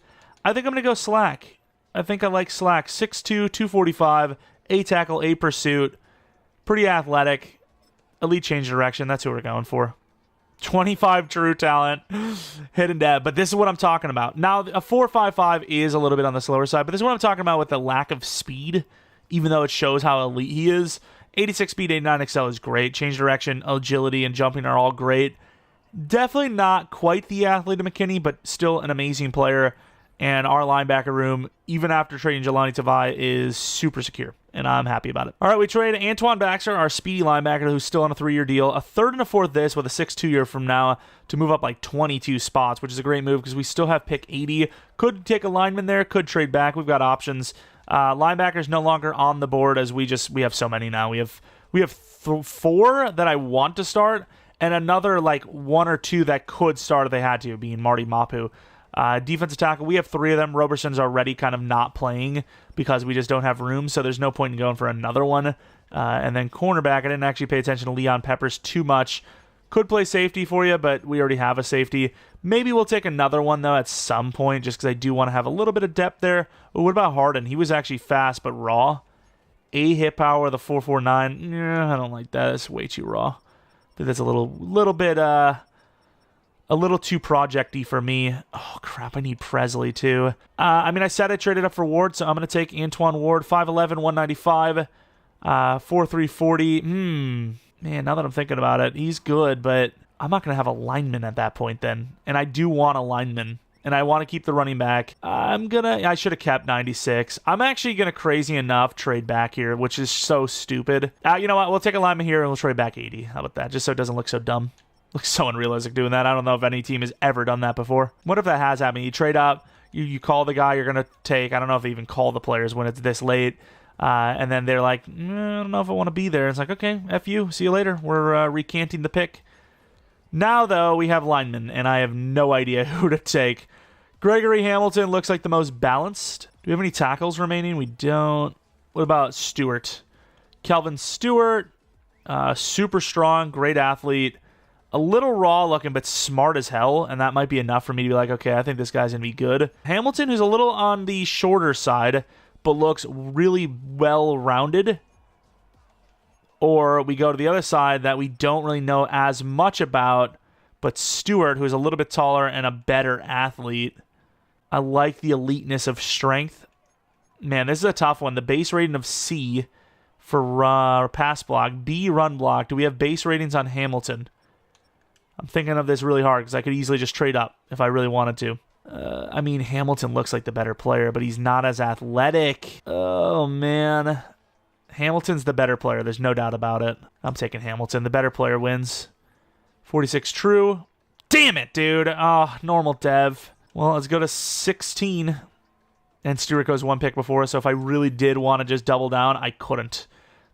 A: I think I'm going to go Slack. I think I like Slack. 6'2", 245, 8 tackle, 8 pursuit. Pretty athletic. Elite change direction. That's who we're going for. 25 true talent. Hidden dev. But this is what I'm talking about. Now, a 4.55 is a little bit on the slower side, but this is what I'm talking about with the lack of speed, even though it shows how elite he is. 86 speed, 89 excel is great. Change direction, agility, and jumping are all great. Definitely not quite the athlete of McKinney, but still an amazing player. And our linebacker room, even after trading Jelani Tavai, is super secure, and I'm happy about it. All right, we trade Antoine Baxter, our speedy linebacker, who's still on a 3-year deal, a third and a fourth this with a 6-2 year from now to move up like 22 spots, which is a great move because we still have pick 80. Could take a lineman there, could trade back. We've got options. Linebackers no longer on the board as we have so many now. We have 4 that I want to start, and another like 1 or 2 that could start if they had to, being Marty Mapu. Defensive tackle, we have 3 of them. Roberson's already kind of not playing because we just don't have room, so there's no point in going for another one. And then cornerback, I didn't actually pay attention to Leon Peppers too much. Could play safety for you, but we already have a safety. Maybe we'll take another one, though, at some point, just because I do want to have a little bbit of depth there. But what about Harden? He was actually fast, but raw. A hit power, the 4.49. I don't like that. It's way too raw. I think that's a little bit... a little too project-y for me. Oh, crap, I need Presley, too. I said I traded up for Ward, so I'm going to take Antoine Ward, 5'11", 195, 4'3", 40. Man, now that I'm thinking about it, he's good, but I'm not going to have a lineman at that point then. And I do want a lineman, and I want to keep the running back. I should have kept 96. I'm actually going to crazy enough trade back here, which is so stupid. You know what? We'll take a lineman here, and we'll trade back 80. How about that? Just so it doesn't look so dumb. Looks so unrealistic doing that. I don't know if any team has ever done that before. What if that has happened? You trade up, you call the guy you're going to take. I don't know if they even call the players when it's this late. And then they're like, I don't know if I want to be there. It's like, okay, F you. See you later. We're recanting the pick. Now, though, we have linemen, and I have no idea who to take. Gregory Hamilton looks like the most balanced. Do we have any tackles remaining? We don't. What about Stewart? Kelvin Stewart, super strong, great athlete. A little raw looking, but smart as hell, and that might be enough for me to be like, okay, I think this guy's going to be good. Hamilton, who's a little on the shorter side, but looks really well-rounded. Or we go to the other side that we don't really know as much about, but Stewart, who's a little bit taller and a better athlete. I like the eliteness of strength. Man, this is a tough one. The base rating of C for pass block, B run block. Do we have base ratings on Hamilton? I'm thinking of this really hard because I could easily just trade up if I really wanted to. Hamilton looks like the better player, but he's not as athletic. Oh, man. Hamilton's the better player. There's no doubt about it. I'm taking Hamilton. The better player wins. 46 true. Damn it, dude. Oh, normal dev. Well, let's go to 16. And Stewart goes 1 pick before us, so if I really did want to just double down, I couldn't.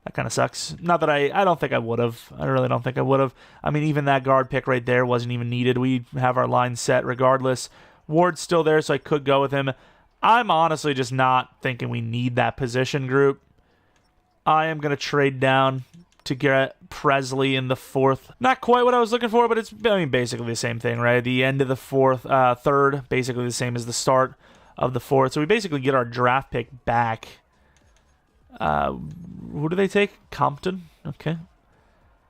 A: That kind of sucks. Not that I don't think I would have. I really don't think I would have. Even that guard pick right there wasn't even needed. We have our line set regardless. Ward's still there, so I could go with him. I'm honestly just not thinking we need that position group. I am going to trade down to get Presley in the 4th. Not quite what I was looking for, but it's basically the same thing, right? The end of the 3rd, basically the same as the start of the 4th. So we basically get our draft pick back. Who do they take? Compton. Okay. Going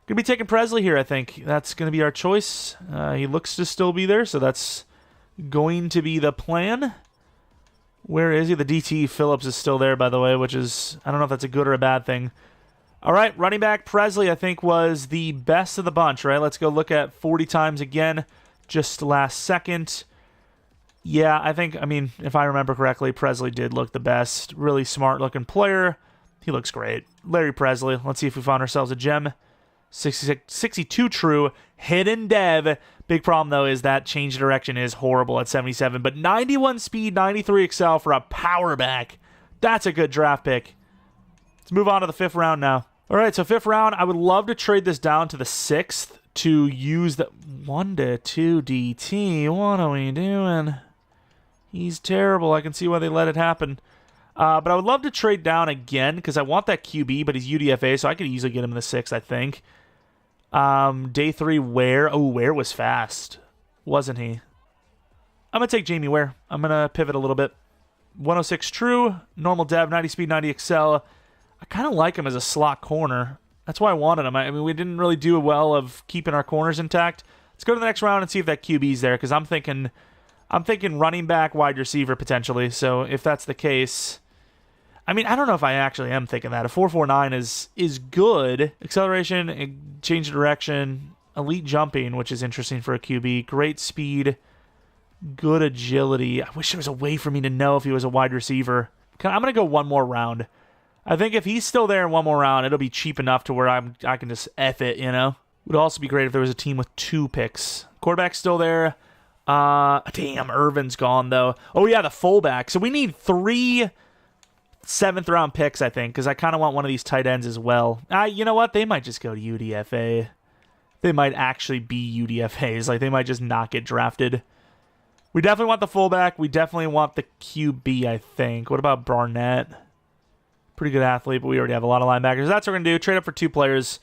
A: to be taking Presley here, I think. That's going to be our choice. He looks to still be there, so that's going to be the plan. Where is he? The DT Phillips is still there, by the way, which is, I don't know if that's a good or a bad thing. All right, running back Presley, I think, was the best of the bunch, right? Let's go look at 40 times again, just last second. Yeah, I think, if I remember correctly, Presley did look the best. Really smart-looking player. He looks great. Larry Presley. Let's see if we found ourselves a gem. 62 true. Hidden dev. Big problem, though, is that change direction is horrible at 77. But 91 speed, 93 excel for a power back. That's a good draft pick. Let's move on to the 5th round now. All right, so 5th round. I would love to trade this down to the 6th to use the 1 to 2 DT. What are we doing? He's terrible. I can see why they let it happen. But I would love to trade down again because I want that QB, but he's UDFA, so I could easily get him in the 6th, I think. Day 3, Ware. Oh, Ware was fast, wasn't he? I'm going to take Jamie Ware. I'm going to pivot a little bit. 106 true, normal dev, 90 speed, 90 excel. I kind of like him as a slot corner. That's why I wanted him. We didn't really do well of keeping our corners intact. Let's go to the next round and see if that QB's there because I'm thinking running back, wide receiver potentially. So if that's the case... I don't know if I actually am thinking that. A 4.49 is good. Acceleration, change of direction, elite jumping, which is interesting for a QB. Great speed. Good agility. I wish there was a way for me to know if he was a wide receiver. I'm going to go one more round. I think if he's still there in one more round, it'll be cheap enough to where I can just F it, you know? Would also be great if there was a team with 2 picks. Quarterback's still there. Damn, Irvin's gone, though. Oh, yeah, the fullback. So we need 3 7th-round picks, I think, because I kind of want one of these tight ends as well. You know what? They might just go to UDFA. They might actually be UDFAs. Like, they might just not get drafted. We definitely want the fullback. We definitely want the QB, I think. What about Barnett? Pretty good athlete, but we already have a lot of linebackers. That's what we're going to do. Trade up for 2 players.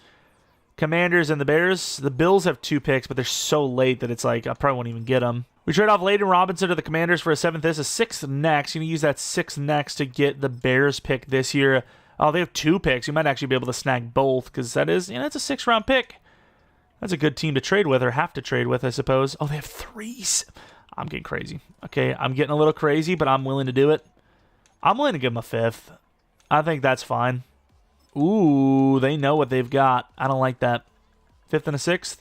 A: Commanders and the Bears. The Bills have 2 picks, but they're so late that it's like I probably won't even get them. We trade off Layden Robinson to the Commanders for a 7th. This is 6th next. You're going to use that 6th next to get the Bears pick this year. Oh, they have 2 picks. You might actually be able to snag both because that is, it's a 6th-round pick. That's a good team to trade with or have to trade with, I suppose. Oh, they have 3. I'm getting crazy. Okay, I'm getting a little crazy, but I'm willing to do it. I'm willing to give them a 5th. I think that's fine. Ooh, they know what they've got. I don't like that. 5th and a 6th.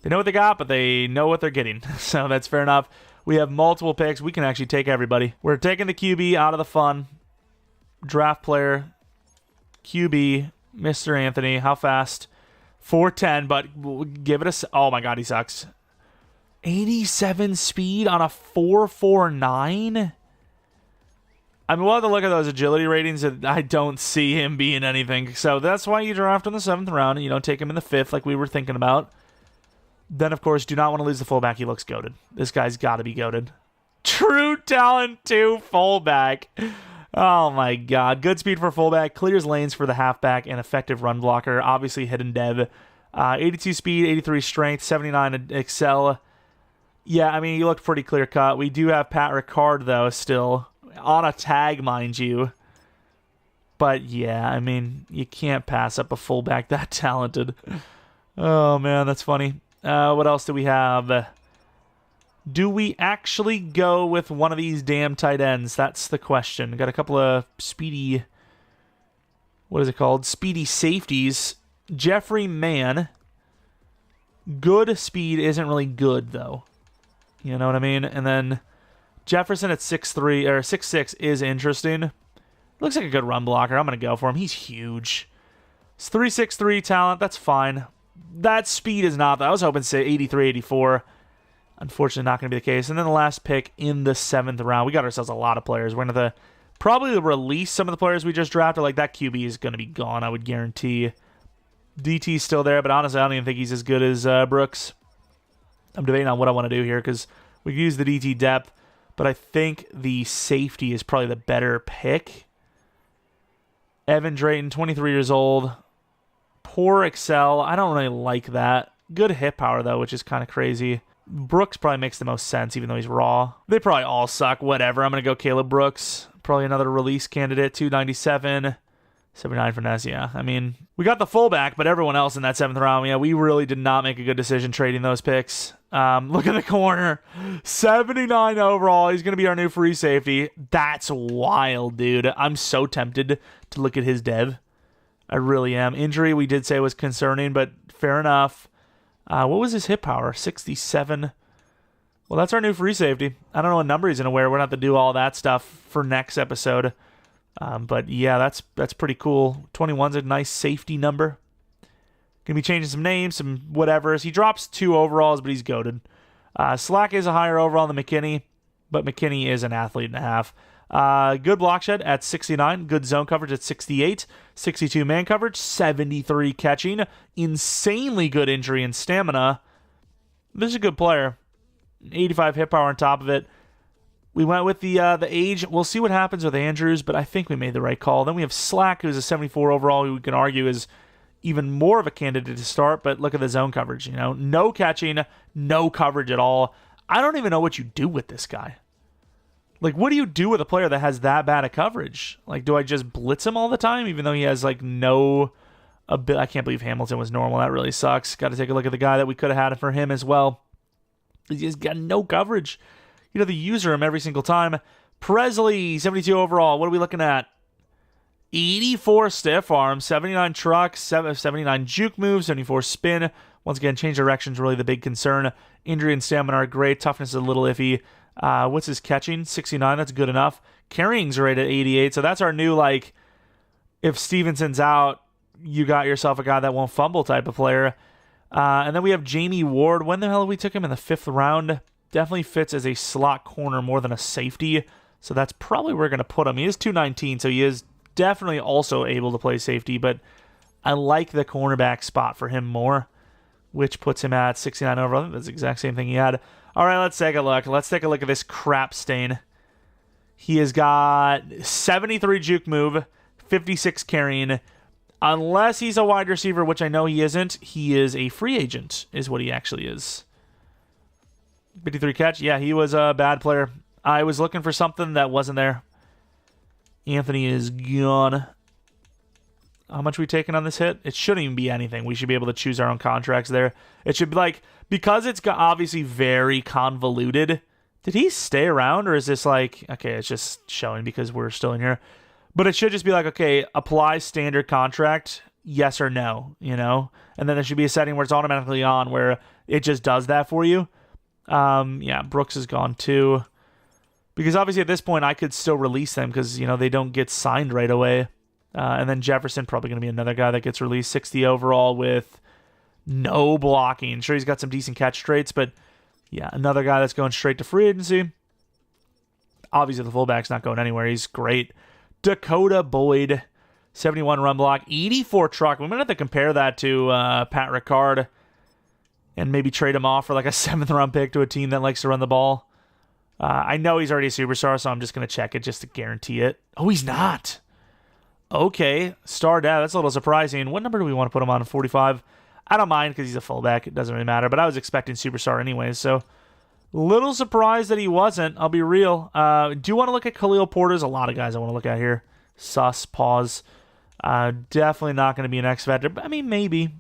A: They know what they got, but they know what they're getting. So that's fair enough. We have multiple picks. We can actually take everybody. We're taking the QB out of the fun. Draft player. QB. Mr. Anthony. How fast? 410, but we'll give it a... Oh my god, he sucks. 87 speed on a 4.49? I mean, we'll have to look at those agility ratings, and I don't see him being anything. So that's why you draft in the 7th round, and you don't take him in the 5th like we were thinking about. Then, of course, do not want to lose the fullback. He looks goated. This guy's got to be goated. True talent 2 fullback. Oh, my God. Good speed for fullback. Clears lanes for the halfback and effective run blocker. Obviously, hidden dev. 82 speed, 83 strength, 79 excel. Yeah, I mean, he looked pretty clear-cut. We do have Pat Ricard, though, still. On a tag, mind you. But, yeah, I mean, you can't pass up a fullback that talented. Oh, man, that's funny. What else do we have? Do we actually go with one of these damn tight ends? That's the question. Got a couple of speedy... What is it called? Speedy safeties. Jeffrey Mann. Good speed isn't really good, though. You know what I mean? And then Jefferson at 6'3", or 6'6", is interesting. Looks like a good run blocker. I'm going to go for him. He's huge. It's 3'6", talent. That's fine. That speed is not... I was hoping to say 83, 84. Unfortunately, not going to be the case. And then the last pick in the 7th round. We got ourselves a lot of players. We're going to probably release some of the players we just drafted. Like, that QB is going to be gone, I would guarantee. DT's still there, but honestly, I don't even think he's as good as Brooks. I'm debating on what I want to do here because we can use the DT depth, but I think the safety is probably the better pick. Evan Drayton, 23 years old. Poor Excel. I don't really like that. Good hit power, though, which is kind of crazy. Brooks probably makes the most sense, even though he's raw. They probably all suck. Whatever. I'm going to go Caleb Brooks. Probably another release candidate. 297. 79 finesse, yeah. I mean, we got the fullback, but everyone else in that 7th round, yeah, we really did not make a good decision trading those picks. Look at the corner. 79 overall. He's going to be our new free safety. That's wild, dude. I'm so tempted to look at his dev. I really am. Injury, we did say was concerning, but fair enough. What was his hit power? 67. Well, that's our new free safety. I don't know what number he's going to wear. We're going to have to do all that stuff for next episode. But yeah, that's pretty cool. 21's a nice safety number. Gonna be changing some names, some whatevers. He drops 2 overalls, but he's goated. Slack is a higher overall than McKinney, but McKinney is an athlete and a half. Good block shed at 69. Good zone coverage at 68. 62 man coverage. 73 catching. Insanely good injury and stamina. This is a good player. 85 hit power on top of it. We went with the age. We'll see what happens with Andrews, but I think we made the right call. Then we have Slack, who's a 74 overall, who we can argue is even more of a candidate to start, but look at the zone coverage. No catching, no coverage at all. I don't even know what you do with this guy. Like, what do you do with a player that has that bad of coverage? Like, do I just blitz him all the time, even though he has, like, no... I can't believe Hamilton was normal. That really sucks. Got to take a look at the guy that we could have had for him as well. He's got no coverage. You know, the user him every single time. Presley, 72 overall. What are we looking at? 84 stiff arm, 79 truck, 79 juke move, 74 spin. Once again, change direction is really the big concern. Injury and stamina are great. Toughness is a little iffy. What's his catching? 69. That's good enough. Carrying's right at 88. So that's our new, like, if Stevenson's out, you got yourself a guy that won't fumble type of player. And then we have Jamie Ward. When the hell we took him in the 5th round? Definitely fits as a slot corner more than a safety. So that's probably where we're going to put him. He is 219, so he is definitely also able to play safety. But I like the cornerback spot for him more, which puts him at 69 overall. I think that's the exact same thing he had. All right, let's take a look. Let's take a look at this crap stain. He has got 73 juke move, 56 carrying. Unless he's a wide receiver, which I know he isn't, he is a free agent, is what he actually is. 53 catch. Yeah, he was a bad player. I was looking for something that wasn't there. Anthony is gone. How much are we taking on this hit? It shouldn't even be anything. We should be able to choose our own contracts there. It should be like, because it's obviously very convoluted. Did he stay around, or is this like, okay, it's just showing because we're still in here. But it should just be like, okay, apply standard contract, yes or no, you know? And then there should be a setting where it's automatically on where it just does that for you. Yeah, Brooks is gone too. Because obviously at this point I could still release them because, you know, they don't get signed right away. And then Jefferson probably going to be another guy that gets released. 60 overall with no blocking. Sure, he's got some decent catch traits, but yeah, another guy that's going straight to free agency. Obviously the fullback's not going anywhere. He's great. Dakota Boyd, 71 run block, 84 truck. We're going to have to compare that to Pat Ricard and maybe trade him off for like a 7th round pick to a team that likes to run the ball. I know he's already a superstar, so I'm just going to check it just to guarantee it. Oh, he's not. Okay, star dad. That's a little surprising. What number do we want to put him on? 45? I don't mind because he's a fullback. It doesn't really matter, but I was expecting superstar anyways, so little surprised that he wasn't. I'll be real. Do you want to look at Khalil Porter? There's a lot of guys I want to look at here. Sus, pause. Definitely not going to be an X factor, but I mean, maybe.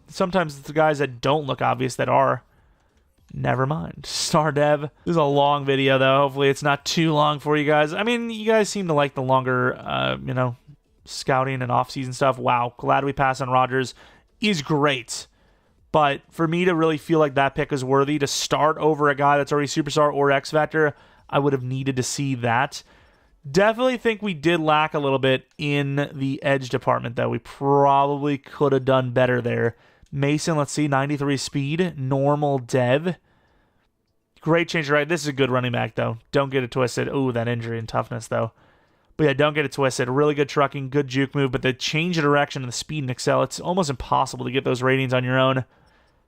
A: Sometimes it's the guys that don't look obvious that are. Never mind. Star Dev. This is a long video, though. Hopefully it's not too long for you guys. I mean, you guys seem to like the longer, you know, scouting and off-season stuff. Wow. Glad we passed on Rodgers. He's great. But for me to really feel like that pick is worthy to start over a guy that's already superstar or X Factor, I would have needed to see that. Definitely think we did lack a little bit in the edge department, though. We probably could have done better there. Mason, let's see, 93 speed, normal dev. Great change, right? This is a good running back, though. Don't get it twisted. Oh, that injury and toughness, though. But yeah, don't get it twisted. Really good trucking, good juke move, but the change of direction and the speed and excel, it's almost impossible to get those ratings on your own.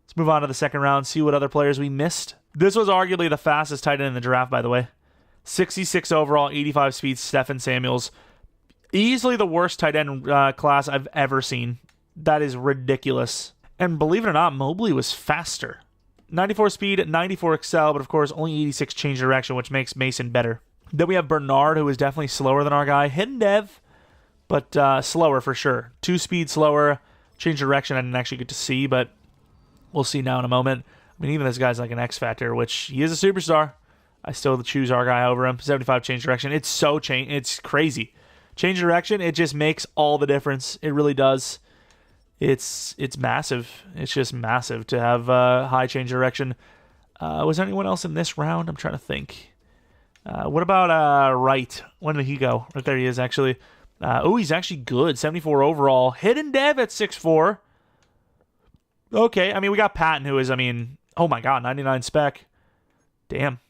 A: Let's move on to the second round, see what other players we missed. This was arguably the fastest tight end in the draft, by the way. 66 overall, 85 speed, Stephen Samuels. Easily the worst tight end class I've ever seen. That is ridiculous. And believe it or not, Mobley was faster. 94 speed, 94 excel, but of course only 86 change direction, which makes Mason better. Then we have Bernard, who is definitely slower than our guy. Hidden dev, but slower for sure. 2 speed slower. Change direction I didn't actually get to see, but we'll see now in a moment. I mean, even this guy's like an X Factor, which he is a superstar. I still choose our guy over him. 75 change direction. It's so it's crazy. Change direction, it just makes all the difference. It really does. It's massive. It's just massive to have high change direction. Was there anyone else in this round? I'm trying to think. What about Wright? When did he go? Right there he is, actually. Oh, he's actually good. 74 overall. Hidden dev at 6'4". Okay, I mean, we got Patton, who is, I mean, oh my god, 99 spec. Damn.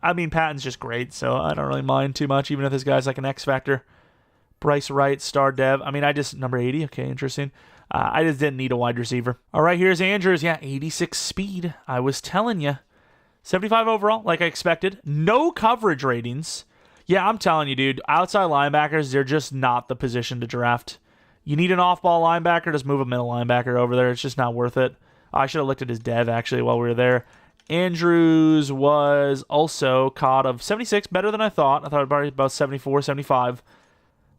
A: I mean, Patton's just great, so I don't really mind too much, even if this guy's like an X Factor. Bryce Wright, star dev. I mean, number 80. Okay, interesting. I just didn't need a wide receiver. All right, here's Andrews. Yeah, 86 speed. I was telling you. 75 overall, like I expected. No coverage ratings. Yeah, I'm telling you, dude. Outside linebackers, they're just not the position to draft. You need an off-ball linebacker, just move a middle linebacker over there. It's just not worth it. I should have looked at his dev, actually, while we were there. Andrews was also caught of 76, better than I thought. I thought about 74, 75.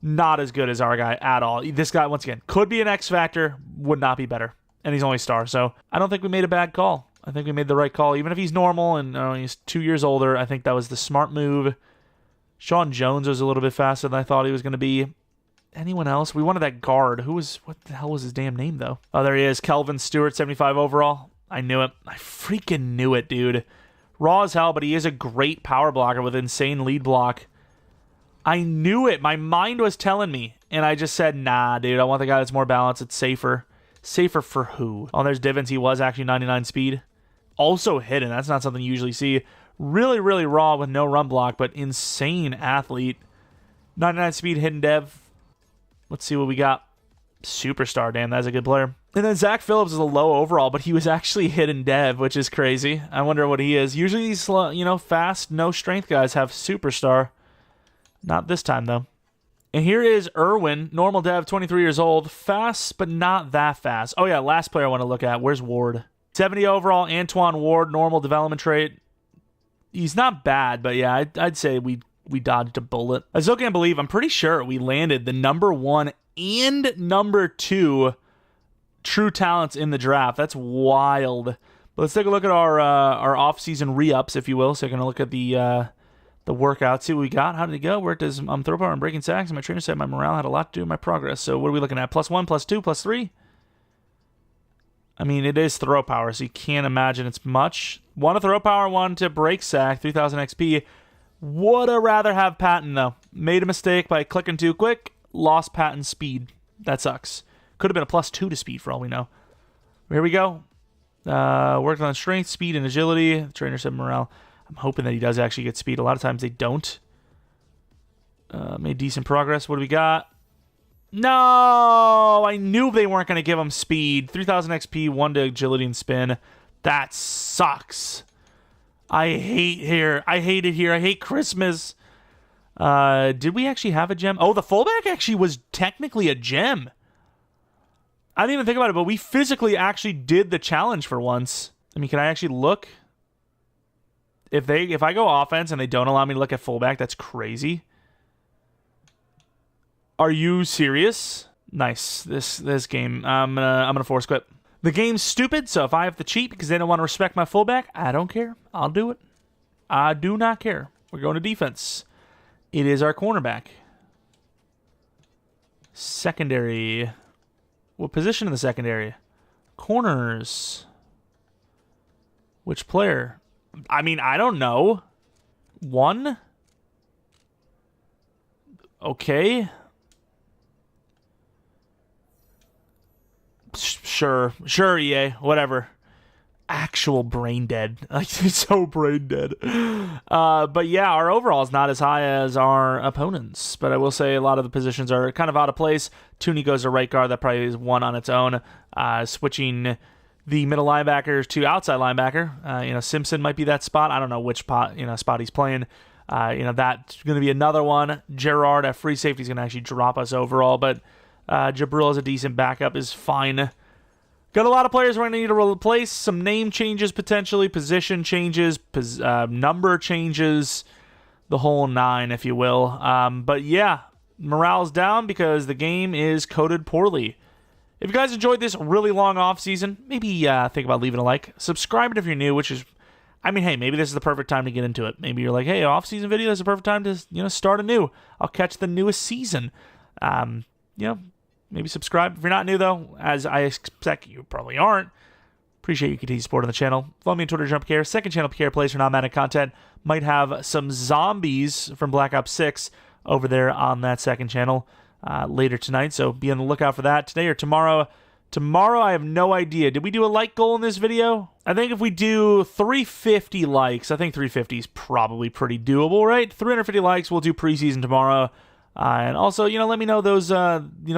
A: Not as good as our guy at all. This guy, once again, could be an X Factor, would not be better. And he's only star, so I don't think we made a bad call. I think we made the right call. Even if he's normal and he's 2 years older, I think that was the smart move. Sean Jones was a little bit faster than I thought he was going to be. anyone else? We wanted that guard. What the hell was his damn name, though? Oh, there he is. Kelvin Stewart, 75 overall. I knew it. I freaking knew it, dude. Raw as hell, but he is a great power blocker with insane lead block. I knew it. My mind was telling me. And I just said, nah, dude. I want the guy that's more balanced. It's safer. Safer for who? Oh, there's Divins. He was actually 99 speed. Also hidden. That's not something you usually see. Really, really raw with no run block, but insane athlete. 99 speed, hidden dev. Let's see what we got. Superstar. Damn, that's a good player. And then Zach Phillips is a low overall, but he was actually hidden dev, which is crazy. I wonder what he is. Usually these, fast, no strength guys have superstar. Not this time, though. And here is Irwin, normal dev, 23 years old. Fast, but not that fast. Oh, yeah, last player I want to look at. Where's Ward? 70 overall, Antoine Ward, normal development trait. He's not bad, but yeah, I'd say we dodged a bullet. I still can't believe, I'm pretty sure we landed the number 1 and number 2 true talents in the draft. That's wild. But let's take a look at our off-season re-ups, if you will. So I'm going to look at the workout, see what we got. How did it go? Where does throw power and breaking sacks? And my trainer said my morale had a lot to do with my progress. So what are we looking at? +1, +2, +3? I mean, it is throw power, so you can't imagine it's much. 1 to throw power, 1 to break sack, 3,000 XP. Would have rather have Patton, though. Made a mistake by clicking too quick. Lost Patton's speed. That sucks. Could have been a +2 to speed, for all we know. Here we go. Worked on strength, speed, and agility. The trainer said morale. I'm hoping that he does actually get speed. A lot of times they don't. Made decent progress. What do we got? No! I knew they weren't going to give him speed. 3,000 XP, 1 to agility and spin. That sucks. I hate it here. I hate Christmas. Did we actually have a gem? Oh, the fullback actually was technically a gem. I didn't even think about it, but we physically actually did the challenge for once. I mean, can I actually look? If I go offense and they don't allow me to look at fullback, that's crazy. Are you serious? Nice. This game. I'm gonna force quit. The game's stupid, so if I have to cheat because they don't want to respect my fullback, I don't care. I'll do it. I do not care. We're going to defense. It is our cornerback. Secondary. What position in the secondary? Corners. Which player? I mean, I don't know. 1? Okay. Sure, EA, whatever. Actual brain dead. Like, it's so brain dead. But yeah, our overall is not as high as our opponents. But I will say a lot of the positions are kind of out of place. Tooney goes to right guard. That probably is 1 on its own. Switching the middle linebackers to outside linebacker. Simpson might be that spot. I don't know which spot he's playing. That's going to be another one. Gerard at free safety is going to actually drop us overall. But Jabril as a decent backup is fine. Got a lot of players we're going to need to replace. Some name changes potentially, position changes, number changes, the whole 9, if you will. But yeah, morale's down because the game is coded poorly. If you guys enjoyed this really long offseason, maybe think about leaving a like. Subscribe if you're new, which is, hey, maybe this is the perfect time to get into it. Maybe you're like, hey, offseason video is the perfect time to start anew. I'll catch the newest season. Maybe subscribe. If you're not new, though, as I expect you probably aren't, appreciate you continue support on the channel. Follow me on Twitter, Jeromepkr. Second channel, PKR Plays for non-Madden content. Might have some zombies from Black Ops 6 over there on that second channel later tonight, so be on the lookout for that today or tomorrow. Tomorrow, I have no idea. Did we do a like goal in this video? I think if we do 350 likes, I think 350 is probably pretty doable, right? 350 likes, we'll do preseason tomorrow. And also, let me know those,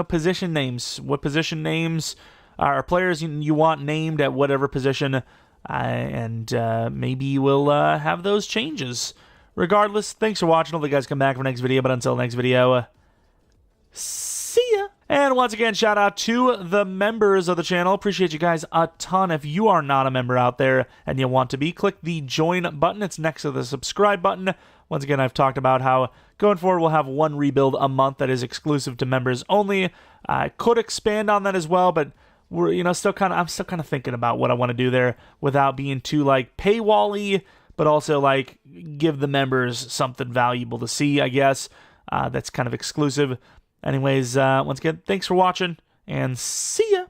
A: position names. What position names are players you want named at whatever position. And maybe we'll have those changes. Regardless, thanks for watching. Hopefully you guys come back for the next video. But until next video, see ya. And once again, shout out to the members of the channel. Appreciate you guys a ton. If you are not a member out there and you want to be, click the join button. It's next to the subscribe button. Once again, I've talked about how going forward we'll have 1 rebuild a month that is exclusive to members only. I could expand on that as well, but I'm still kind of thinking about what I want to do there without being too paywall-y, but also give the members something valuable to see, I guess. That's kind of exclusive. Anyways, once again, thanks for watching, and see ya.